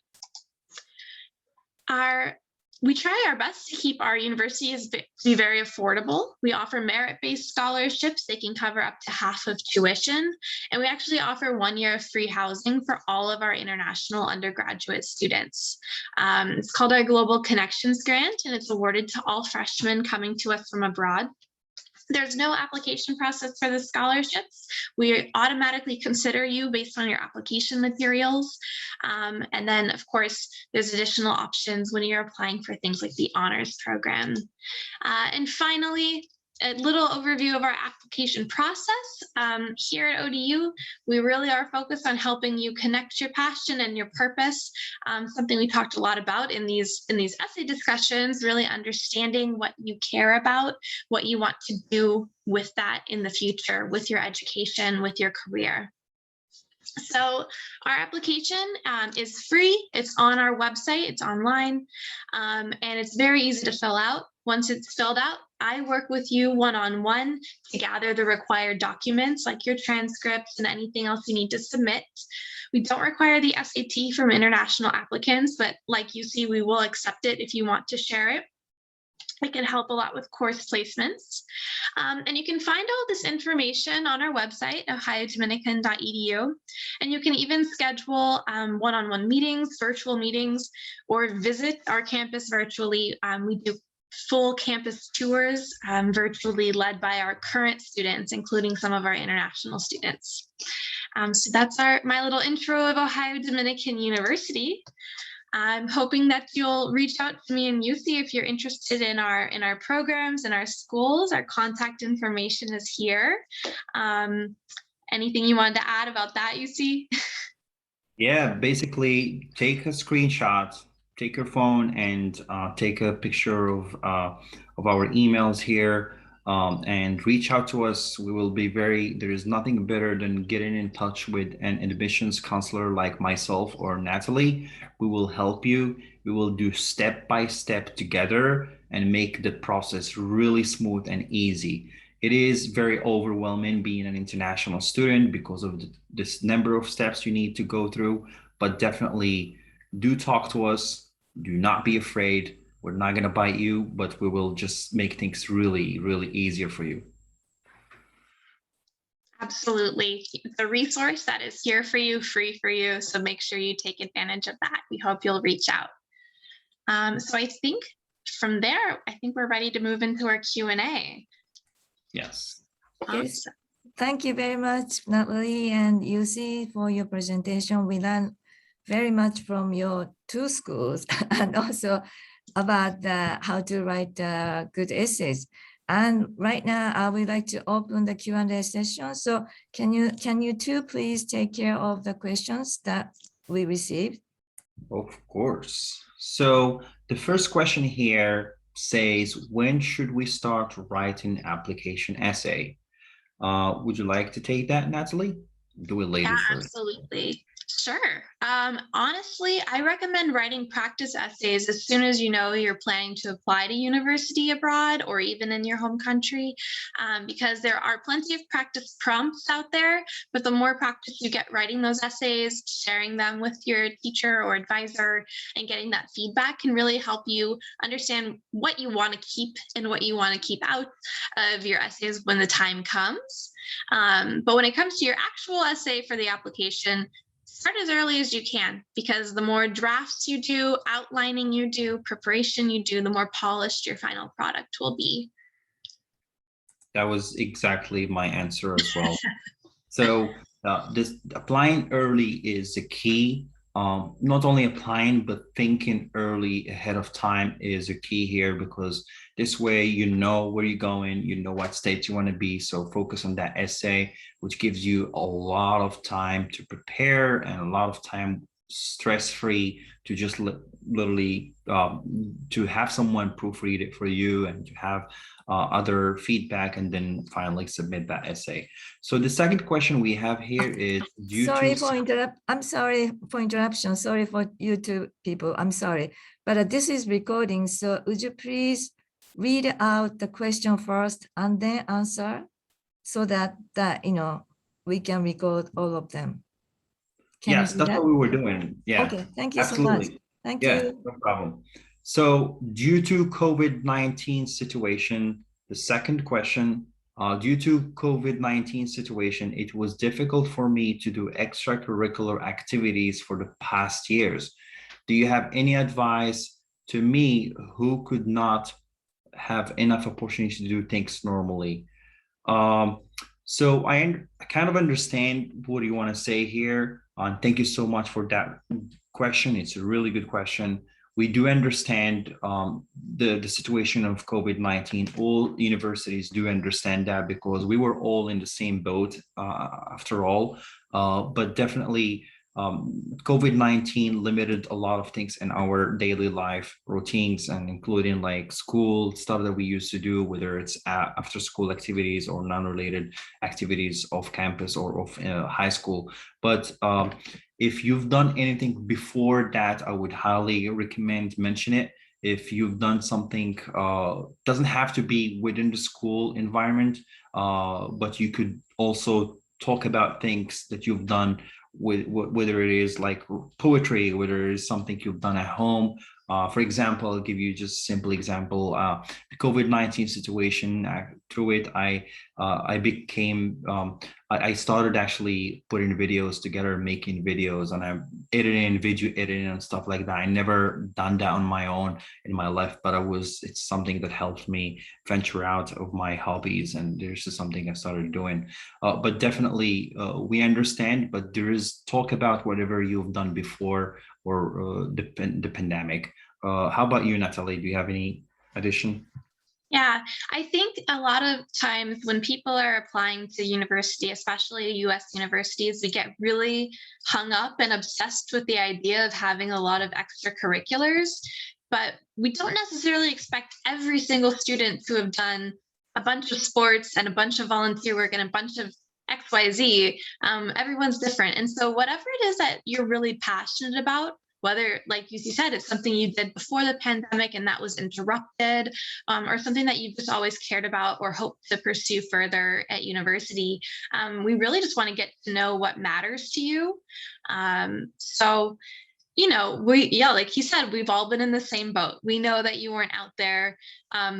We try our best to keep our universities to be very affordable. We offer merit-based scholarships. They can cover up to half of tuition. And we actually offer 1 year of free housing for all of our international undergraduate students. It's called our Global Connections Grant, and it's awarded to all freshmen coming to us from abroad. There's no application process for the scholarships. We automatically consider you based on your application materials. And then, of course, there's additional options when you're applying for things like the honors program. And finally, a little overview of our application process. Here at ODU, we really are focused on helping you connect your passion and your purpose, something we talked a lot about in these essay discussions, really understanding what you care about, what you want to do with that in the future, with your education, with your career. So our application is free. It's on our website, it's online, and it's very easy to fill out. Once it's filled out, I work with you one-on-one to gather the required documents like your transcripts and anything else you need to submit. We don't require the SAT from international applicants, but like you see, we will accept it if you want to share it. It can help a lot with course placements. And you can find all this information on our website, ohiodominican.edu. And you can even schedule one-on-one meetings, virtual meetings, or visit our campus virtually. We do full campus tours virtually led by our current students, including some of our international students. So that's my little intro of Ohio Dominican University. I'm hoping that you'll reach out to me and UC if you're interested in our programs and our schools. Our contact information is here. Anything you wanted to add about that, UC? Yeah, basically take a screenshot, take your phone and take a picture of our emails here and reach out to us. We will be there is nothing better than getting in touch with an admissions counselor like myself or Natalie. We will help you. We will do step by step together and make the process really smooth and easy. It is very overwhelming being an international student because of this number of steps you need to go through, but definitely do talk to us. Do not be afraid. We're not going to bite you, but we will just make things really, really easier for you. Absolutely. It's a resource that is here for you, free for you. So make sure you take advantage of that. We hope you'll reach out. So I think from there, we're ready to move into our Q&A. Yes. Yes. Thank you very much, Natalie and UC, for your presentation. We learned very much from your two schools and also about how to write good essays. And right now, I would like to open the Q&A session. So can you two please take care of the questions that we received? Of course. So the first question here says, when should we start writing application essay? Would you like to take that, Natalie? Do it later first. Absolutely. Sure. Honestly, I recommend writing practice essays as soon as you know you're planning to apply to university abroad or even in your home country, because there are plenty of practice prompts out there, but the more practice you get writing those essays, sharing them with your teacher or advisor, and getting that feedback can really help you understand what you want to keep and what you want to keep out of your essays when the time comes. But when it comes to your actual essay for the application, start as early as you can, because the more drafts you do, outlining you do, preparation you do, the more polished your final product will be. That was exactly my answer as well. So this applying early is the key. Not only applying, but thinking early ahead of time is a key here, because this way you know where you're going, you know what state you want to be. So focus on that essay, which gives you a lot of time to prepare and a lot of time stress-free to just literally to have someone proofread it for you and to have other feedback, and then finally submit that essay. So the second question we have here is I'm sorry for interruption. Sorry for you two people. I'm sorry, but this is recording. So would you please read out the question first and then answer, so that we can record all of them? Yes, that's what we were doing. Yeah. Okay. Thank you absolutely. so much. Thank Yeah, you. no problem. So due to COVID-19 situation, the second question, due to COVID-19 situation, it was difficult for me to do extracurricular activities for the past years. Do you have any advice to me who could not have enough opportunity to do things normally? So I kind of understand what you want to say here. Thank you so much for that question. It's a really good question. We do understand the situation of COVID-19. All universities do understand that, because we were all in the same boat after all. But definitely COVID-19 limited a lot of things in our daily life routines, and including like school stuff that we used to do, whether it's after school activities or non-related activities off campus or of high school. But if you've done anything before that, I would highly recommend mention it. If you've done something, doesn't have to be within the school environment, but you could also talk about things that you've done, with whether it is like poetry, whether it is something you've done at home. For example, I'll give you just a simple example. The COVID-19 situation, through it, I became, I started actually putting videos together, making videos, and I'm editing, video editing and stuff like that. I never done that on my own in my life, but it's something that helped me venture out of my hobbies, and there's just something I started doing. But definitely we understand, but there is talk about whatever you've done before, or the pandemic. How about you, Natalie? Do you have any addition? Yeah, I think a lot of times when people are applying to university, especially US universities, they get really hung up and obsessed with the idea of having a lot of extracurriculars, but we don't necessarily expect every single student to have done a bunch of sports and a bunch of volunteer work and a bunch of XYZ. Everyone's different. And so whatever it is that you're really passionate about, whether, like you said, it's something you did before the pandemic and that was interrupted, or something that you just always cared about or hope to pursue further at university, we really just want to get to know what matters to you. So, like he said, we've all been in the same boat. We know that you weren't out there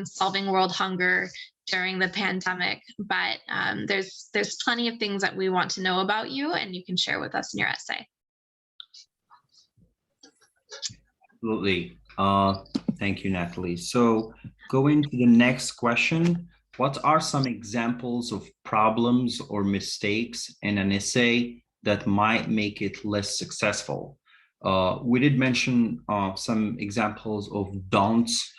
solving world hunger during the pandemic, but there's plenty of things that we want to know about you, and you can share with us in your essay. Absolutely. Thank you, Natalie. So going to the next question, what are some examples of problems or mistakes in an essay that might make it less successful? We did mention some examples of don'ts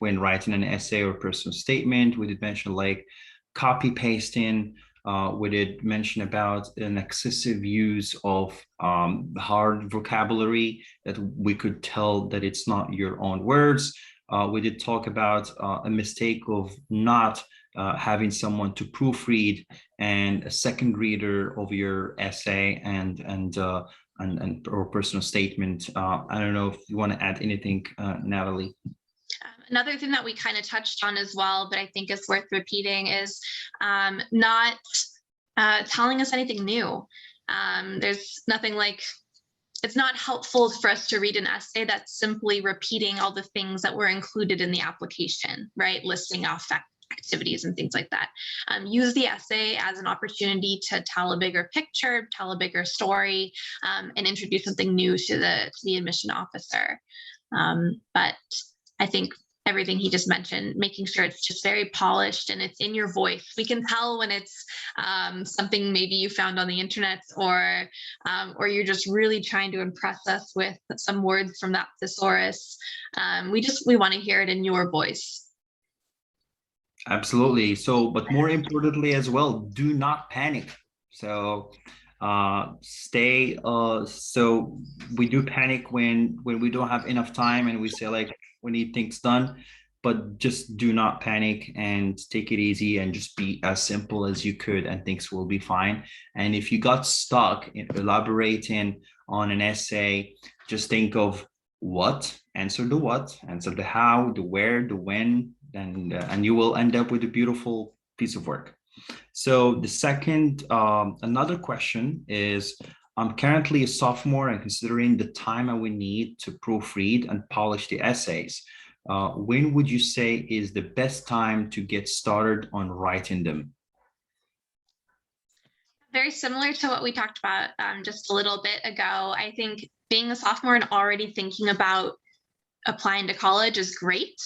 when writing an essay or personal statement. We did mention like copy pasting. We did mention about an excessive use of hard vocabulary that we could tell that it's not your own words. We did talk about a mistake of not having someone to proofread and a second reader of your essay, and or personal statement. I don't know if you want to add anything, Natalie. Another thing that we kind of touched on as well, but I think is worth repeating, is not telling us anything new. There's nothing like, it's not helpful for us to read an essay that's simply repeating all the things that were included in the application, right? Listing off activities and things like that. Use the essay as an opportunity to tell a bigger picture, tell a bigger story, and introduce something new to the admission officer. But I think everything he just mentioned, making sure it's just very polished and it's in your voice. We can tell when it's something maybe you found on the internet, or you're just really trying to impress us with some words from that thesaurus. We want to hear it in your voice. Absolutely. So, but more importantly as well, do not panic. So so we do panic when we don't have enough time and we say like, we need things done, but just do not panic and take it easy and just be as simple as you could and things will be fine. And if you got stuck in elaborating on an essay, just think of what, answer the what, answer the how, the where, the when, and you will end up with a beautiful piece of work. So the second, another question is, I'm currently a sophomore and considering the time I would need to proofread and polish the essays. When would you say is the best time to get started on writing them? Very similar to what we talked about just a little bit ago. I think being a sophomore and already thinking about applying to college is great.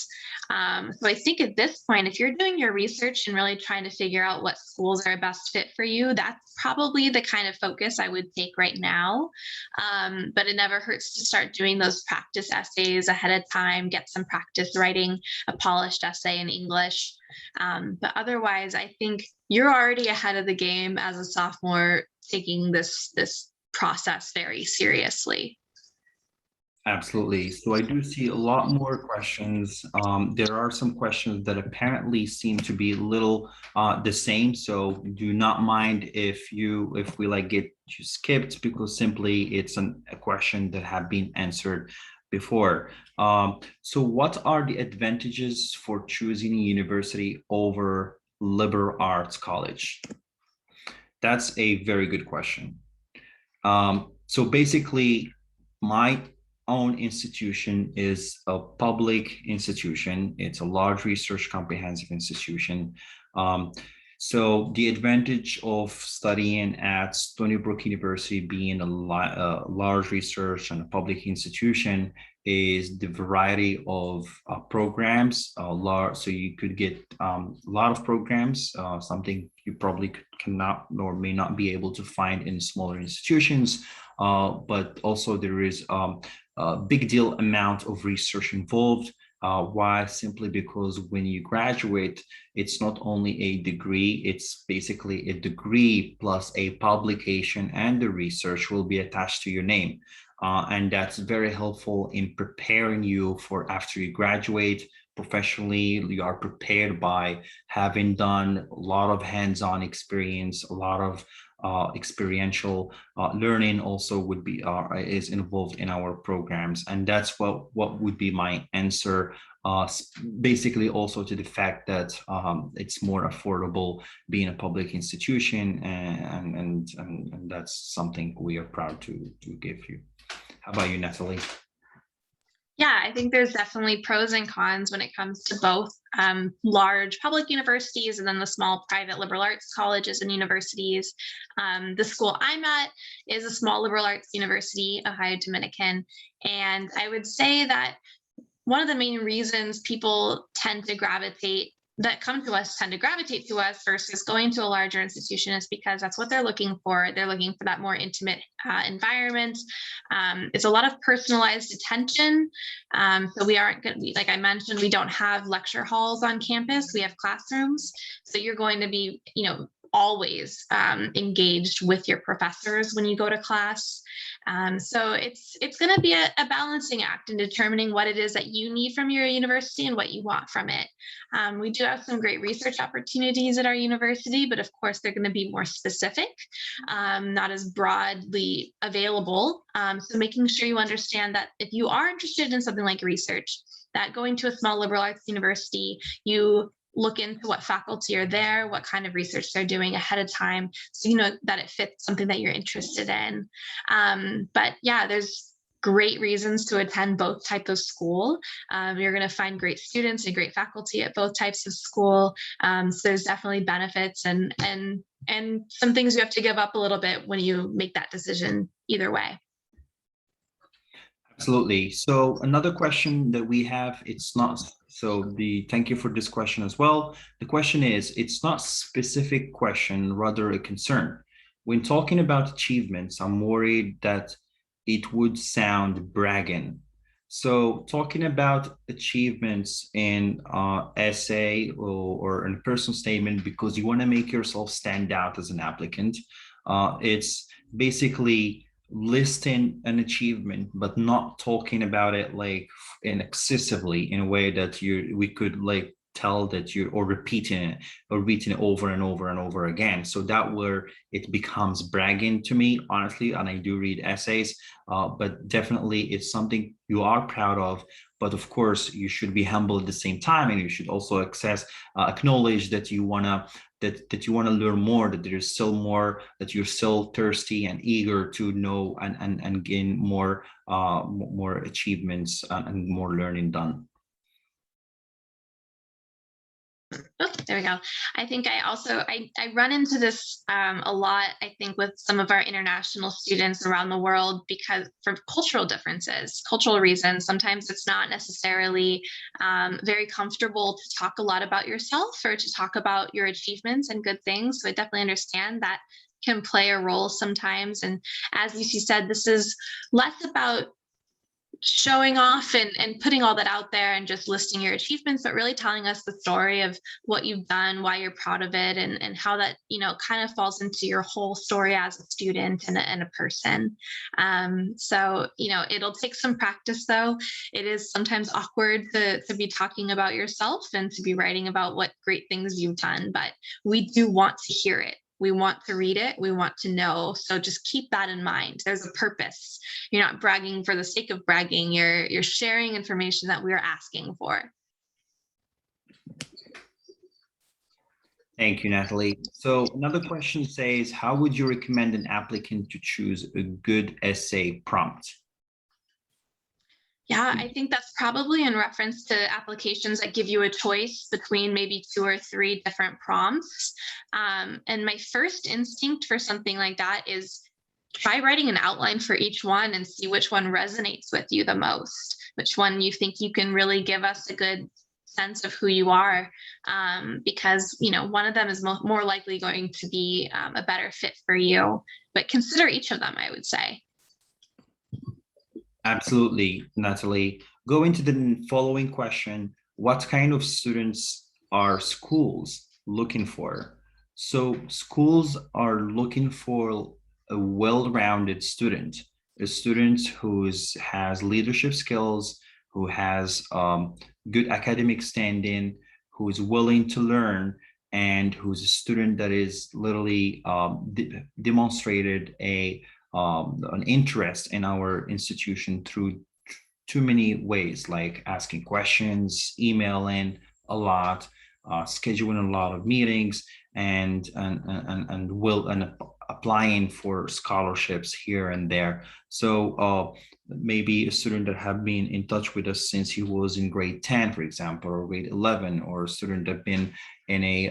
So I think at this point, if you're doing your research and really trying to figure out what schools are a best fit for you, that's probably the kind of focus I would take right now. But it never hurts to start doing those practice essays ahead of time, get some practice writing a polished essay in English. But otherwise, I think you're already ahead of the game as a sophomore, taking this process very seriously. Absolutely. So I do see a lot more questions. There are some questions that apparently seem to be a little the same. So do not mind if we like get you skipped, because simply it's a question that have been answered before. So what are the advantages for choosing a university over liberal arts college? That's a very good question. So basically, my own institution is a public institution. It's a large research comprehensive institution. So the advantage of studying at Stony Brook University, being a large research and a public institution, is the variety of programs. So you could get a lot of programs, something you probably cannot or may not be able to find in smaller institutions. But also there is a big deal amount of research involved. Why? Simply because when you graduate, it's not only a degree, it's basically a degree plus a publication, and the research will be attached to your name. And that's very helpful in preparing you for after you graduate. Professionally, you are prepared by having done a lot of hands-on experience, a lot of experiential learning also would be is involved in our programs. And that's what would be my answer, basically also to the fact that it's more affordable being a public institution, and that's something we are proud to give you. How about you, Natalie? Yeah, I think there's definitely pros and cons when it comes to both large public universities and then the small private liberal arts colleges and universities. The school I'm at is a small liberal arts university, Ohio Dominican. And I would say that one of the main reasons people tend to gravitate to us versus going to a larger institution is because that's what they're looking for. They're looking for that more intimate environment. It's a lot of personalized attention. So we aren't going to be, like I mentioned, we don't have lecture halls on campus. We have classrooms. So you're going to be, always engaged with your professors when you go to class. So it's going to be a balancing act in determining what it is that you need from your university and what you want from it. We do have some great research opportunities at our university, but of course they're going to be more specific, not as broadly available. So making sure you understand that if you are interested in something like research, that going to a small liberal arts university, you look into what faculty are there, what kind of research they're doing ahead of time, so you know that it fits something that you're interested in. But yeah, there's great reasons to attend both types of school. You're going to find great students and great faculty at both types of school. So there's definitely benefits and some things you have to give up a little bit when you make that decision either way. Absolutely. So another question that we have, thank you for this question as well. The question is, it's not a specific question, rather a concern. When talking about achievements, I'm worried that it would sound bragging. So talking about achievements in essay or in a personal statement because you want to make yourself stand out as an applicant, it's basically listing an achievement but not talking about it like excessively in a way that we could like tell that or repeating it over and over and over again. So that where it becomes bragging to me, honestly. And I do read essays, but definitely it's something you are proud of. But of course, you should be humble at the same time, and you should also acknowledge that you wanna learn more, that there's still more, that you're still thirsty and eager to know and gain more achievements and more learning done. Oh, there we go. I think I run into this a lot, I think, with some of our international students around the world, because for cultural differences, cultural reasons, sometimes it's not necessarily very comfortable to talk a lot about yourself or to talk about your achievements and good things. So I definitely understand that can play a role sometimes. And as UC said, this is less about showing off and putting all that out there and just listing your achievements, but really telling us the story of what you've done, why you're proud of it, and how that, kind of falls into your whole story as a student and a person. So, it'll take some practice though. It is sometimes awkward to be talking about yourself and to be writing about what great things you've done, but we do want to hear it. We want to read it. We want to know. So just keep that in mind. There's a purpose. You're not bragging for the sake of bragging. You're sharing information that we're asking for. Thank you, Natalie. So another question says, how would you recommend an applicant to choose a good essay prompt? Yeah, I think that's probably in reference to applications that give you a choice between maybe 2 or 3 different prompts. And my first instinct for something like that is try writing an outline for each one and see which one resonates with you the most, which one you think you can really give us a good sense of who you are, because one of them is more likely going to be a better fit for you. But consider each of them, I would say. Absolutely, Natalie. Going to the following question, what kind of students are schools looking for? So schools are looking for a well-rounded student, a student who has leadership skills, who has good academic standing, who is willing to learn, and who's a student that is literally demonstrated an interest in our institution through too many ways, like asking questions, emailing a lot, scheduling a lot of meetings, and applying for scholarships here and there. So maybe a student that have been in touch with us since he was in grade 10, for example, or grade 11, or a student that been in a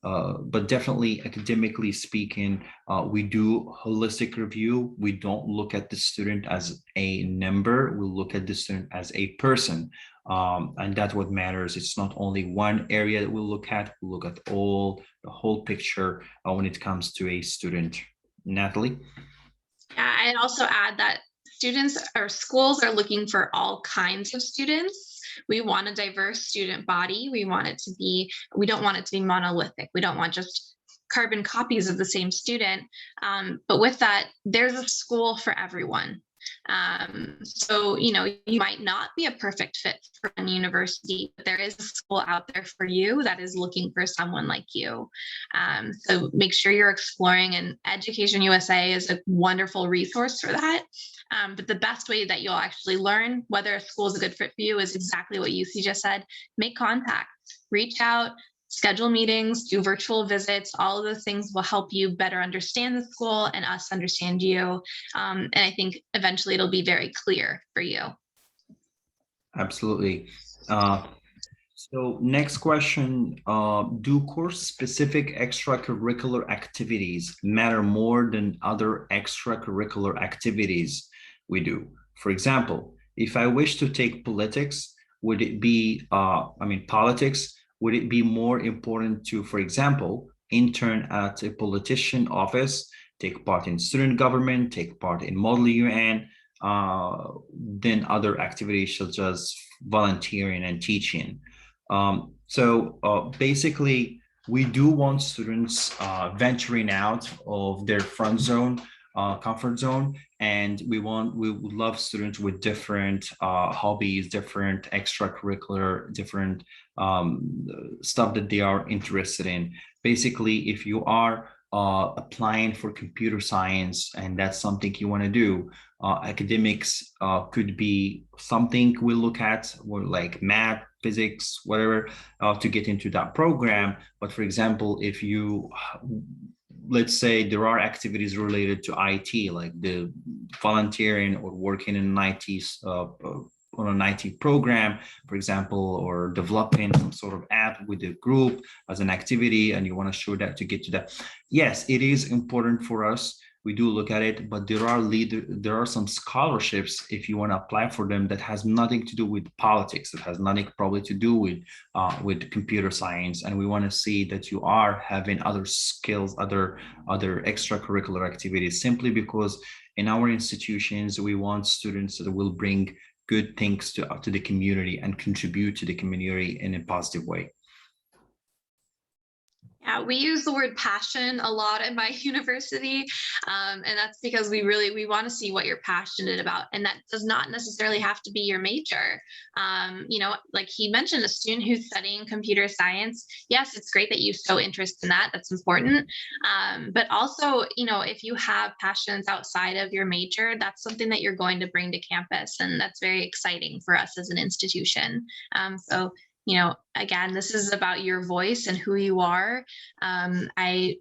but definitely academically speaking, we do holistic review. We don't look at the student as a number. We look at the student as a person. And that's what matters. It's not only one area that we look at the whole picture when it comes to a student. Natalie? Yeah, I'd also add that students or schools are looking for all kinds of students. We want a diverse student body. We don't want it to be monolithic. We don't want just carbon copies of the same student. But with that, there's a school for everyone. So, you might not be a perfect fit for a university, but there is a school out there for you that is looking for someone like you. So make sure you're exploring, and EducationUSA is a wonderful resource for that. But the best way that you'll actually learn whether a school is a good fit for you is exactly what UC just said. Make contact, reach out, schedule meetings, do virtual visits. All of those things will help you better understand the school and us understand you. And I think eventually it'll be very clear for you. Absolutely. So next question, do course-specific extracurricular activities matter more than other extracurricular activities we do? For example, if I wish to take politics, would it be, politics, would it be more important to, for example, intern at a politician office, take part in student government, take part in Model UN, than other activities such as volunteering and teaching? So basically, we do want students venturing out of their comfort zone, and we would love students with different hobbies, different extracurricular, different stuff that they are interested in. Basically, if you are applying for computer science and that's something you want to do, academics could be something we look at, or like math, physics, whatever, to get into that program. But for example, if you, let's say there are activities related to IT, like the volunteering or working in an IT on an IT program, for example, or developing some sort of app with a group as an activity, and you want to show that to get to that. Yes, it is important for us. We do look at it, but there are some scholarships, if you want to apply for them, that has nothing to do with politics. It has nothing probably to do with computer science, and we want to see that you are having other skills, other extracurricular activities, simply because in our institutions we want students that will bring good things to the community and contribute to the community in a positive way. Yeah, we use the word passion a lot at my university, and that's because we want to see what you're passionate about, and that does not necessarily have to be your major. Like he mentioned, a student who's studying computer science, yes, it's great that you show interest in that. That's important. But also, if you have passions outside of your major, that's something that you're going to bring to campus, and that's very exciting for us as an institution. So again, this is about your voice and who you are. I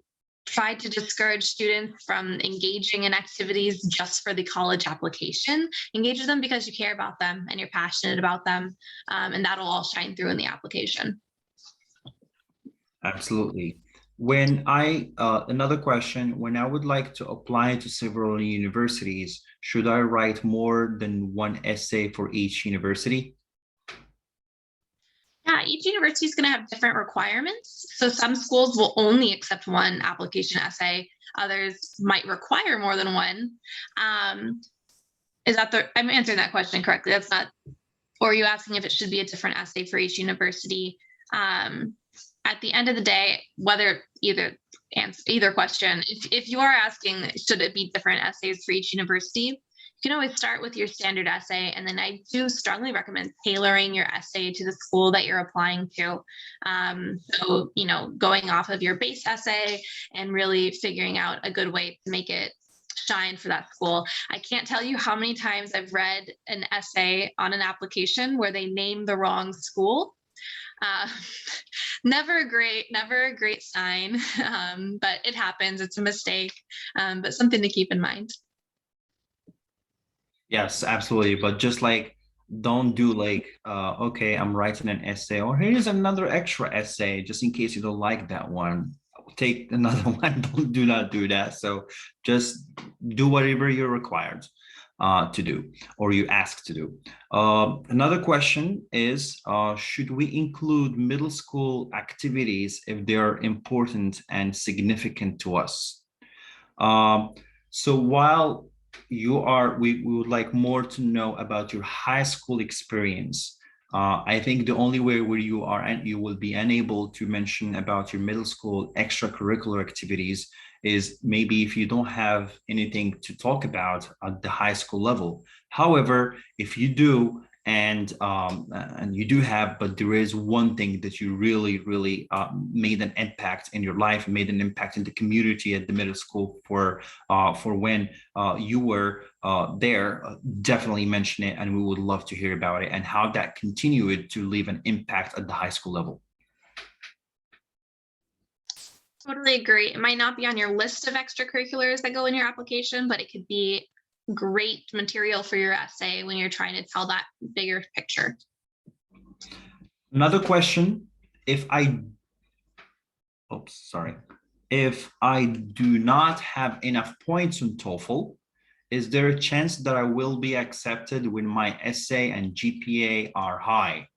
try to discourage students from engaging in activities just for the college application. Engage with them because you care about them and you're passionate about them, and that'll all shine through in the application. Absolutely. Another question, when I would like to apply to several universities, should I write more than one essay for each university? Yeah, each university is going to have different requirements. So some schools will only accept one application essay. Others might require more than one. I'm answering that question correctly. That's not, or are you asking if it should be a different essay for each university? At the end of the day, whether either question, if you are asking, should it be different essays for each university? You can always start with your standard essay, and then I do strongly recommend tailoring your essay to the school that you're applying to. So, going off of your base essay and really figuring out a good way to make it shine for that school. I can't tell you how many times I've read an essay on an application where they named the wrong school. Never a great sign, but it happens. It's a mistake, but something to keep in mind. Yes, absolutely. But just don't do okay, I'm writing an essay, or here's another extra essay, just in case you don't like that one. Take another one. Do not do that. So just do whatever you're required to do, or you ask to do. Another question is, should we include middle school activities if they are important and significant to us? So while we would like more to know about your high school experience. I think the only way where you will be unable to mention about your middle school extracurricular activities is maybe if you don't have anything to talk about at the high school level. However, if you do, and you do have, but there is one thing that you really made an impact in your life, made an impact in the community at the middle school for when you were there, definitely mention it, and we would love to hear about it and how that continued to leave an impact at the high school level. Totally agree. It might not be on your list of extracurriculars that go in your application, but it could be great material for your essay when you're trying to tell that bigger picture. Another question, if I do not have enough points on TOEFL, is there a chance that I will be accepted when my essay and GPA are high?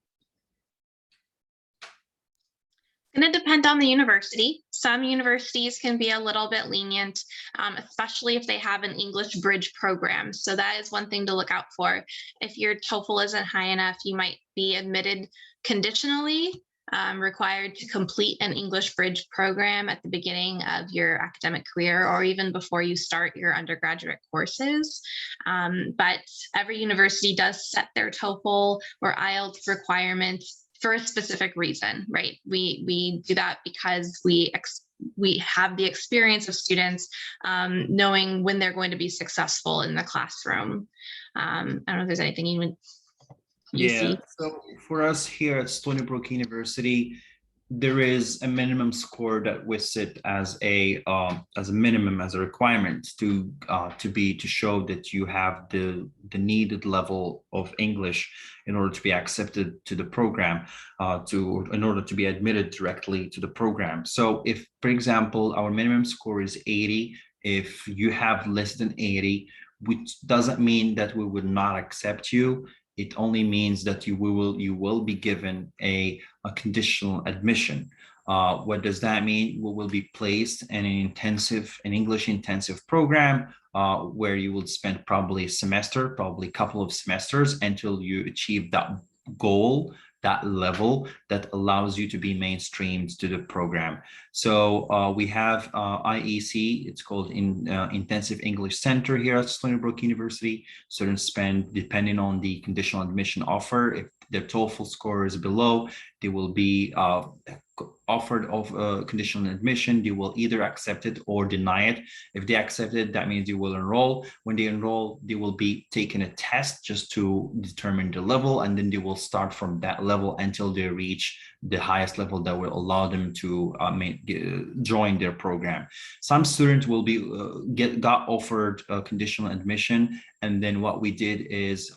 It's going to depend on the university. Some universities can be a little bit lenient, especially if they have an English bridge program. So that is one thing to look out for. If your TOEFL isn't high enough, you might be admitted conditionally, required to complete an English bridge program at the beginning of your academic career or even before you start your undergraduate courses. But every university does set their TOEFL or IELTS requirements for a specific reason, right? We do that because we have the experience of students knowing when they're going to be successful in the classroom. I don't know if there's anything you see. So for us here at Stony Brook University, there is a minimum score that we set as a minimum, as a requirement to show that you have the needed level of English in order to be accepted to the program, in order to be admitted directly to the program. So if, for example, our minimum score is 80, if you have less than 80, which doesn't mean that we would not accept you. It only means that you will be given a conditional admission. What does that mean? We will be placed in an English intensive program where you will spend probably a semester, probably a couple of semesters until you achieve that goal, that level that allows you to be mainstreamed to the program. So we have IEC, it's called Intensive English Center here at Stony Brook University. Students spend, depending on the conditional admission offer, if their TOEFL score is below, they will be offered of conditional admission. They will either accept it or deny it. If they accept it, that means they will enroll. When they enroll, they will be taking a test just to determine the level, and then they will start from that level until they reach the highest level that will allow them to join their program. Some students will be got offered conditional admission, and then what we did is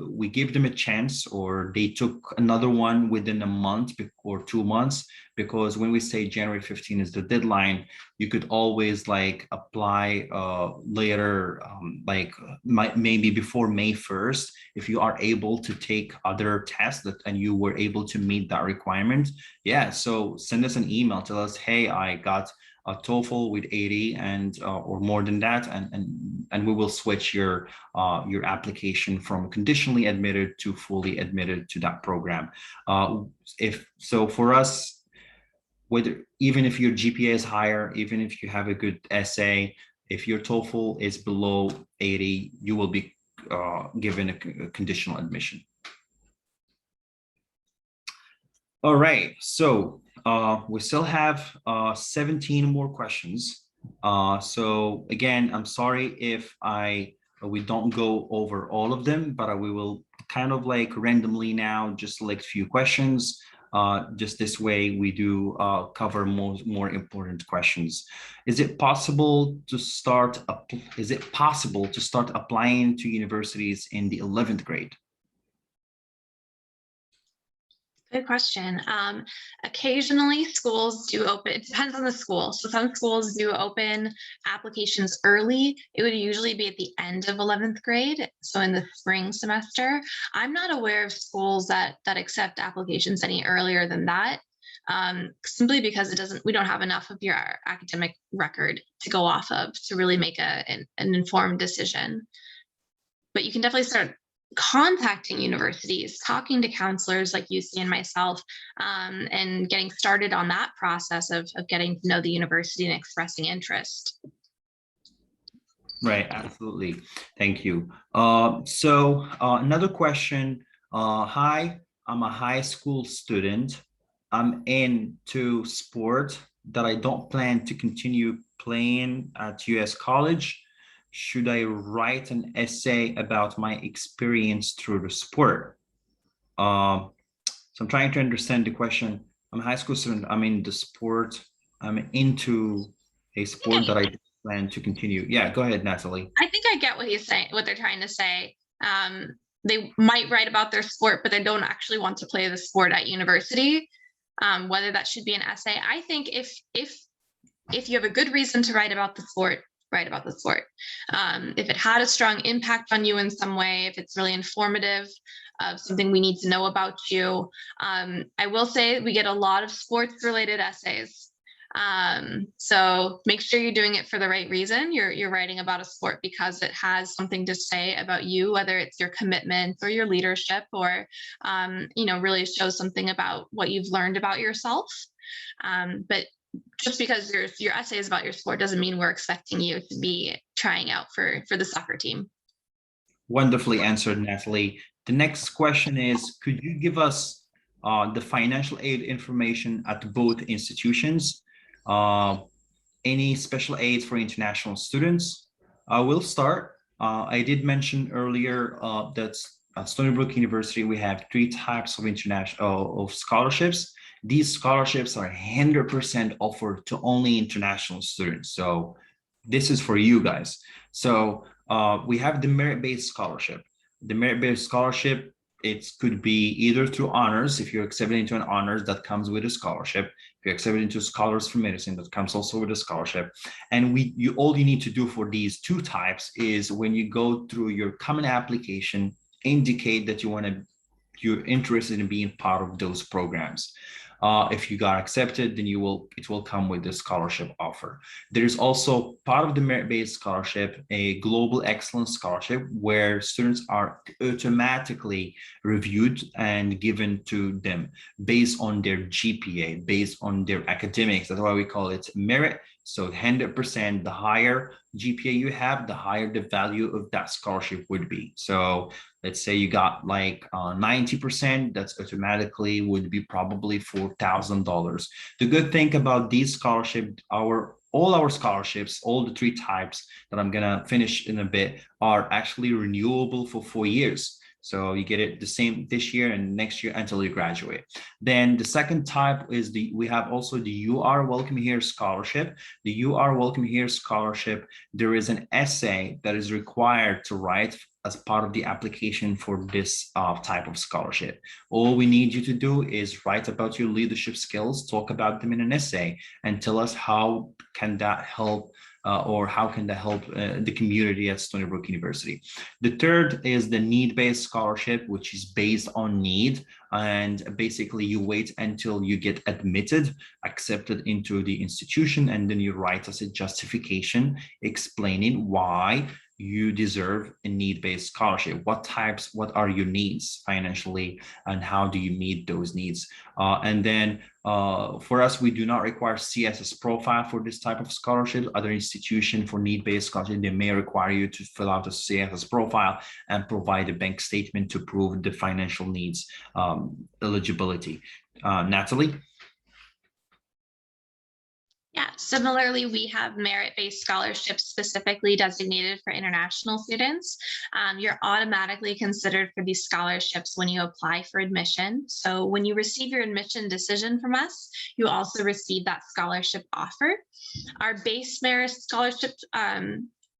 we gave them a chance, or they took another one within a month or 2 months, because when we say January 15 is the deadline, you could always like apply later, maybe before May 1st, if you are able to take other tests and you were able to meet that requirement. Yeah, so send us an email, tell us, hey, I got a TOEFL with 80 and or more than that, and we will switch your application from conditionally admitted to fully admitted to that program. If so, for us, even if your GPA is higher, even if you have a good essay, if your TOEFL is below 80, you will be given a conditional admission. All right, so we still have 17 more questions. So again, I'm sorry if we don't go over all of them, but we will kind of like randomly now just select a few questions. Just this way we do cover more important questions. Is it possible to start applying to universities in the 11th grade? Good question. Occasionally schools do open, it depends on the school. So some schools do open applications early. It would usually be at the end of 11th grade, so in the spring semester. I'm not aware of schools that accept applications any earlier than that, simply because we don't have enough of your academic record to go off of to really make an informed decision. But you can definitely start contacting universities, talking to counselors like UC and myself, and getting started on that process of getting to know the university and expressing interest. Right, absolutely. Thank you. So another question. Hi, I'm a high school student. I'm into sport that I don't plan to continue playing at US college. Should I write an essay about my experience through the sport? So I'm trying to understand the question. I'm a high school student. I'm in the sport. I'm into a sport that I plan to continue. Yeah, go ahead, Natalie. I think I get what he's saying, what they're trying to say. They might write about their sport, but they don't actually want to play the sport at university. Whether that should be an essay. I think if you have a good reason to write about the sport, write about the sport. If it had a strong impact on you in some way, if it's really informative of something we need to know about you. I will say we get a lot of sports related essays. So make sure you're doing it for the right reason. You're writing about a sport because it has something to say about you, whether it's your commitment or your leadership, or really shows something about what you've learned about yourself. But just because your essay is about your sport doesn't mean we're expecting you to be trying out for the soccer team. Wonderfully answered, Natalie. The next question is, could you give us the financial aid information at both institutions? Any special aids for international students? I will start. I did mention earlier that at Stony Brook University, we have 3 types of international scholarships. These scholarships are 100% offered to only international students. So this is for you guys. So we have the merit-based scholarship. The merit-based scholarship, it could be either through honors, if you're accepted into an honors, that comes with a scholarship. If you're accepted into Scholars for Medicine, that comes also with a scholarship. And all you need to do for these 2 types is, when you go through your common application, indicate that you're interested in being part of those programs. If you got accepted, then it will come with the scholarship offer. There's also part of the merit-based scholarship, a global excellence scholarship, where students are automatically reviewed and given to them based on their GPA, based on their academics. That's why we call it merit. So 100%, the higher GPA you have, the higher the value of that scholarship would be. So let's say you got like 90%, that's automatically would be probably $4,000. The good thing about these scholarships, all our scholarships, all the 3 types that I'm gonna finish in a bit, are actually renewable for 4 years. So you get it the same this year and next year until you graduate. Then the second type is we have also the You Are Welcome Here scholarship. The You Are Welcome Here scholarship, there is an essay that is required to write as part of the application for this type of scholarship. All we need you to do is write about your leadership skills, talk about them in an essay, and tell us how can that help or how can that help the community at Stony Brook University. The third is the need-based scholarship, which is based on need. And basically you wait until you get admitted, accepted into the institution, and then you write us a justification explaining why you deserve a need-based scholarship. What are your needs financially, and how do you meet those needs? And then for us, we do not require CSS profile for this type of scholarship. Other institutions for need-based scholarship, they may require you to fill out a CSS profile and provide a bank statement to prove the financial needs eligibility. Natalie? Yeah, similarly, we have merit-based scholarships specifically designated for international students. You're automatically considered for these scholarships when you apply for admission. So when you receive your admission decision from us, you also receive that scholarship offer. Our base merit scholarship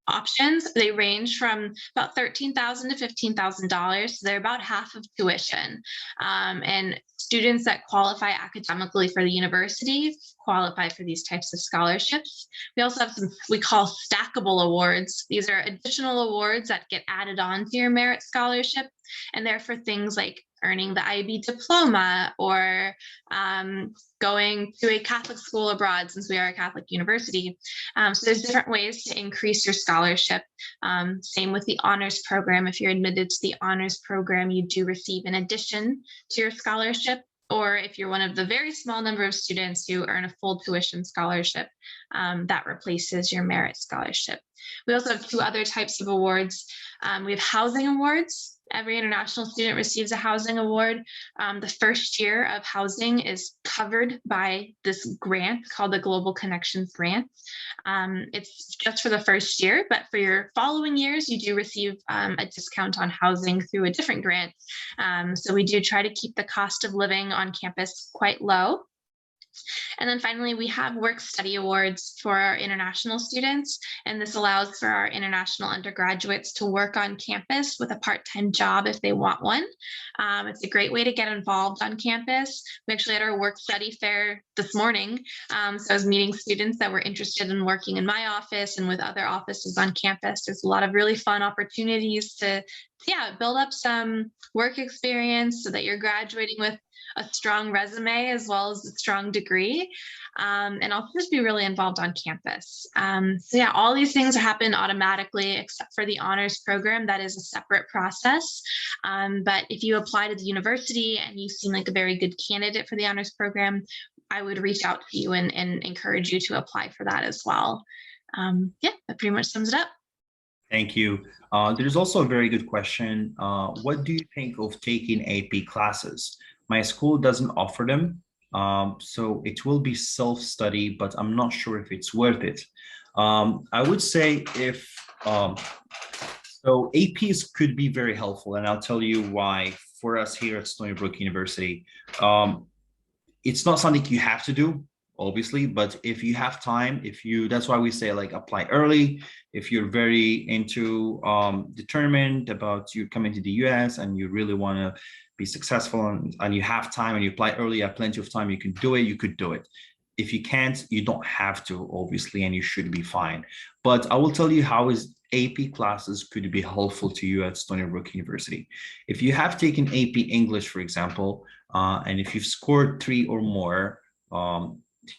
options, they range from about $13,000 to $15,000. So they're about half of tuition. And students that qualify academically for the university qualify for these types of scholarships. We also have some we call stackable awards. These are additional awards that get added on to your merit scholarship, and they're for things like earning the IB diploma, or going to a Catholic school abroad, since we are a Catholic university. So there's different ways to increase your scholarship. Same with the honors program. If you're admitted to the honors program, you do receive an addition to your scholarship. Or if you're one of the very small number of students who earn a full tuition scholarship, that replaces your merit scholarship. We also have two other types of awards. We have housing awards. Every international student receives a housing award. The first year of housing is covered by this grant called the Global Connections Grant. It's just for the first year, but for your following years, you do receive a discount on housing through a different grant. So we do try to keep the cost of living on campus quite low. And then finally, we have work-study awards for our international students, and this allows for our international undergraduates to work on campus with a part-time job if they want one. It's a great way to get involved on campus. We actually had our work-study fair this morning, so I was meeting students that were interested in working in my office and with other offices on campus. There's a lot of really fun opportunities to build up some work experience so that you're graduating with a strong resume as well as a strong degree, and also just be really involved on campus. So yeah, all these things happen automatically except for the honors program. That is a separate process. But if you apply to the university and you seem like a very good candidate for the honors program, I would reach out to you and encourage you to apply for that as well. Yeah, that pretty much sums it up. Thank you. There's also a very good question. What do you think of taking AP classes? My school doesn't offer them, so it will be self-study, but I'm not sure if it's worth it. I would say so APs could be very helpful, and I'll tell you why. For us here at Stony Brook University, it's not something you have to do, obviously, but if you have time, that's why we say like apply early. If you're very determined about you coming to the US and you really want to be successful and you have time and you apply early, you have plenty of time, you can do it, you could do it. If you can't, you don't have to, obviously, and you should be fine. But I will tell you how AP classes could be helpful to you at Stony Brook University. If you have taken AP English, for example, and if you've scored 3 or more,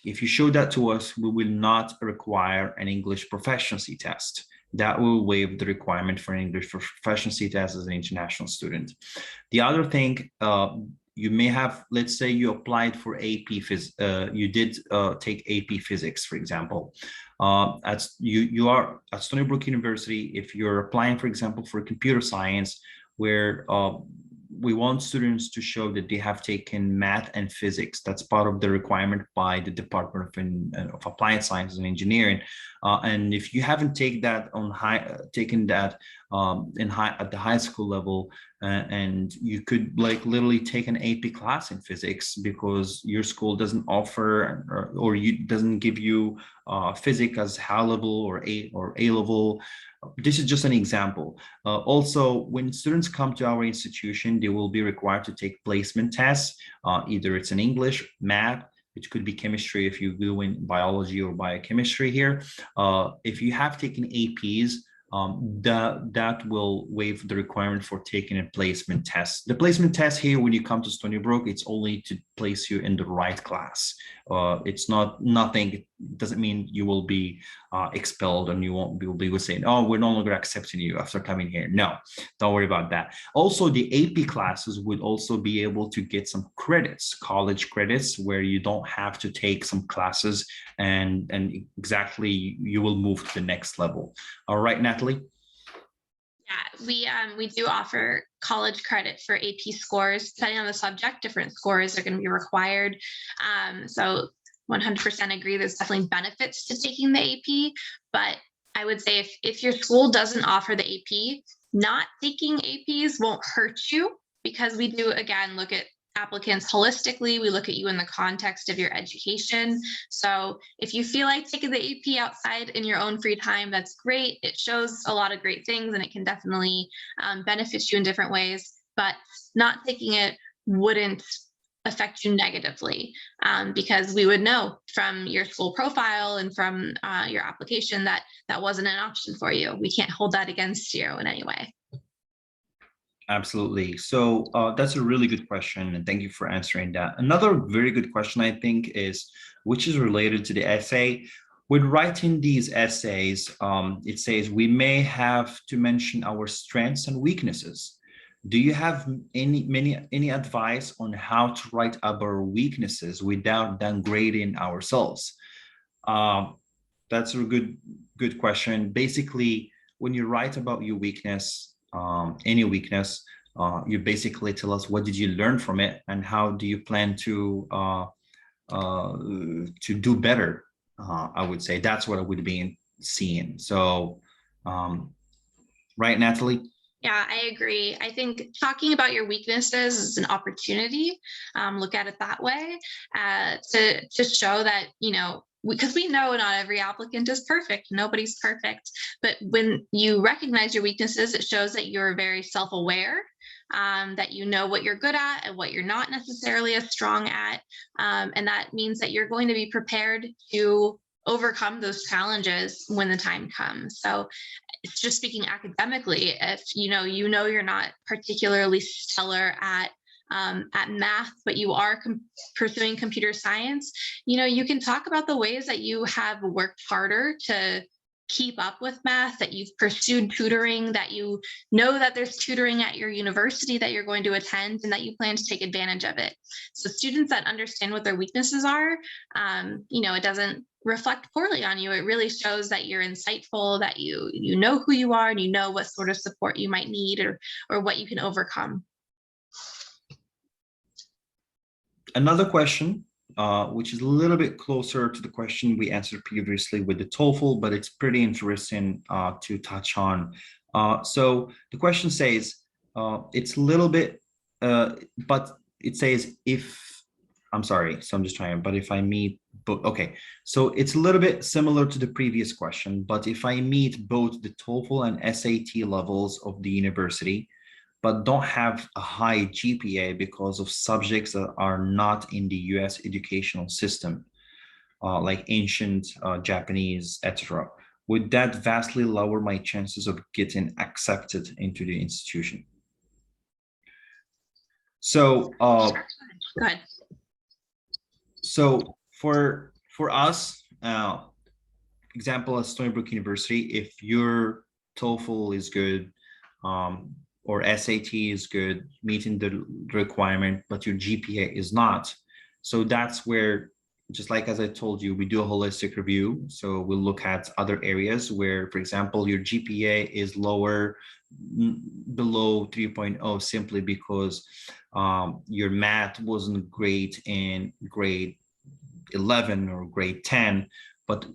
if you show that to us, we will not require an English proficiency test. That will waive the requirement for an English proficiency test as an international student. The other thing, you may have, let's say you applied for AP Phys, you did take AP Physics, for example. You are at Stony Brook University, if you're applying, for example, for computer science, where we want students to show that they have taken math and physics. That's part of the requirement by the Department of Applied Sciences and Engineering. And if you haven't taken that at the high school level, and you could like literally take an AP class in physics because your school doesn't offer or doesn't give you physics as high level or A level. This is just an example. Also, when students come to our institution, they will be required to take placement tests. Either it's in English, math, which could be chemistry if you do in biology or biochemistry here. If you have taken APs, that will waive the requirement for taking a placement test. The placement test here, when you come to Stony Brook, it's only to place you in the right class. It's nothing. It doesn't mean you will be expelled and you won't be able to say, oh, we're no longer accepting you after coming here. No, don't worry about that. Also, the AP classes would also be able to get some credits, college credits, where you don't have to take some classes and exactly you will move to the next level. All right, Natalie? Yeah, we do offer college credit for AP scores. Depending on the subject, different scores are going to be required. So 100% agree, there's definitely benefits to taking the AP, but I would say if your school doesn't offer the AP, not taking APs won't hurt you, because we do, again, look at applicants holistically. We look at you in the context of your education. So if you feel like taking the AP outside in your own free time, that's great. It shows a lot of great things and it can definitely benefit you in different ways, but not taking it wouldn't affect you negatively, because we would know from your school profile and from your application that that wasn't an option for you. We can't hold that against you in any way. Absolutely. So that's a really good question, and thank you for answering that. Another very good question, I think, is which is related to the essay. With writing these essays, it says we may have to mention our strengths and weaknesses. Do you have any advice on how to write our weaknesses without downgrading ourselves? That's a good question. Basically, when you write about your weakness, any weakness, you basically tell us what did you learn from it and how do you plan to do better. I would say that's what I would be seeing. So, right, Natalie? Yeah, I agree. I think talking about your weaknesses is an opportunity. Look at it that way, to show that, you know, because we know not every applicant is perfect. Nobody's perfect. But when you recognize your weaknesses, it shows that you're very self-aware, that you know what you're good at and what you're not necessarily as strong at. And that means that you're going to be prepared to overcome those challenges when the time comes. So it's just speaking academically, if you know you're not particularly stellar at math, but you are pursuing computer science, you know, you can talk about the ways that you have worked harder to keep up with math, that you've pursued tutoring, that you know that there's tutoring at your university that you're going to attend, and that you plan to take advantage of it. So students that understand what their weaknesses are, you know, it doesn't reflect poorly on you. It really shows that you're insightful, that you know who you are, and you know what sort of support you might need, or what you can overcome. Another question, which is a little bit closer to the question we answered previously with the TOEFL, but it's pretty interesting to touch on. So the question says, it's a little bit, but it says I'm sorry, so I'm just trying, but if I meet, okay, so it's a little bit similar to the previous question, but if I meet both the TOEFL and SAT levels of the university, but don't have a high GPA because of subjects that are not in the US educational system, like ancient Japanese, etc., would that vastly lower my chances of getting accepted into the institution? So, Go ahead. So for us, example at Stony Brook University, if your TOEFL is good, or SAT is good, meeting the requirement, but your GPA is not. So that's where, just like as I told you, we do a holistic review. So we'll look at other areas where, for example, your GPA is lower, below 3.0, simply because your math wasn't great in grade 11 or grade 10, but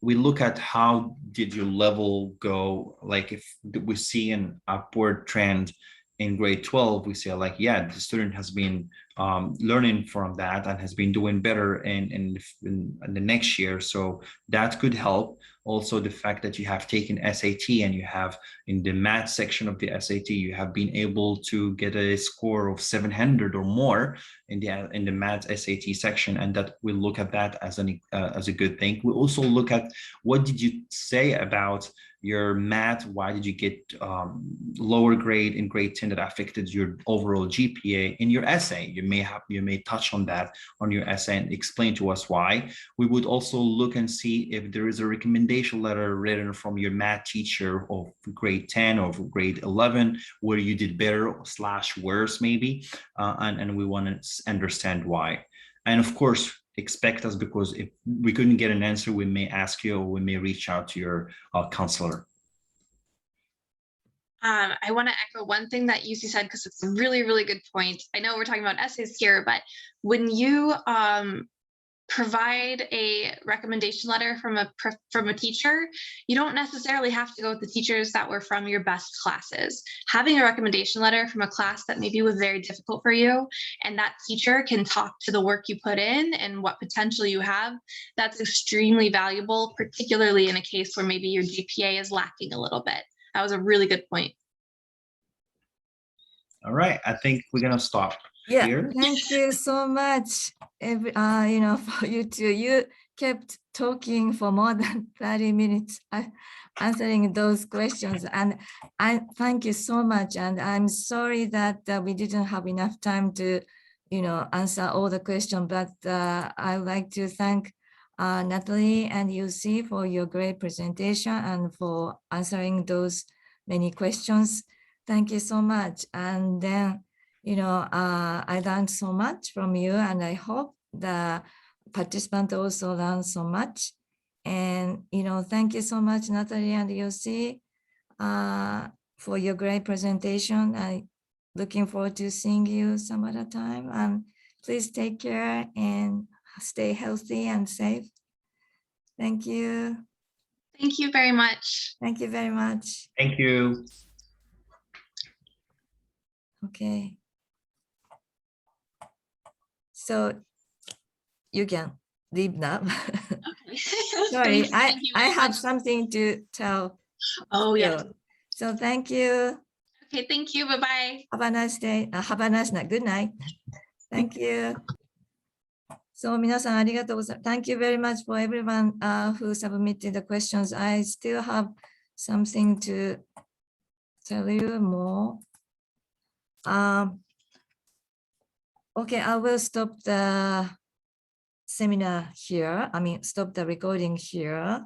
we look at how did your level go. Like if we see an upward trend in grade 12, we say like, yeah, the student has been learning from that and has been doing better in the next year. So that could help. Also, the fact that you have taken SAT and you have in the math section of the SAT, you have been able to get a score of 700 or more in the math SAT section, and that we look at that as a good thing. We also look at what did you say about your math, why did you get lower grade in grade 10 that affected your overall GPA in your essay. You may touch on that on your essay and explain to us why. We would also look and see if there is a recommendation letter written from your math teacher of grade 10 or grade 11 where you did better / worse maybe, and we want to understand why. And of course, expect us, because if we couldn't get an answer, we may ask you, or we may reach out to your counselor. I want to echo one thing that UC said, because it's a really, really good point. I know we're talking about essays here, but when you provide a recommendation letter from a teacher, you don't necessarily have to go with the teachers that were from your best classes. Having a recommendation letter from a class that maybe was very difficult for you, and that teacher can talk to the work you put in and what potential you have, that's extremely valuable, particularly in a case where maybe your GPA is lacking a little bit. That was a really good point. All right, I think we're gonna stop here. Thank you so much. For you too. kept talking for more than 30 minutes answering those questions. And I thank you so much. And I'm sorry that we didn't have enough time to, answer all the questions, but I would like to thank Natalie and UC for your great presentation and for answering those many questions. Thank you so much. And then, I learned so much from you, and I hope the participants also learned so much. And, thank you so much, Natalie and UC, for your great presentation. I'm looking forward to seeing you some other time. And please take care and stay healthy and safe. Thank you. Thank you very much. Thank you very much. Thank you. Okay. So you can leave now. Okay. Sorry, Thank you I very have much. something to tell Oh, you. yeah. So thank you. Okay, thank you. Bye-bye. Have a nice day. Have a nice night. Good night. Thank you. So 皆さんありがとうございます。Thank you very much for everyone who submitted the questions. I still have something to tell you more. Okay, I will stop the seminar here. Stop the recording here.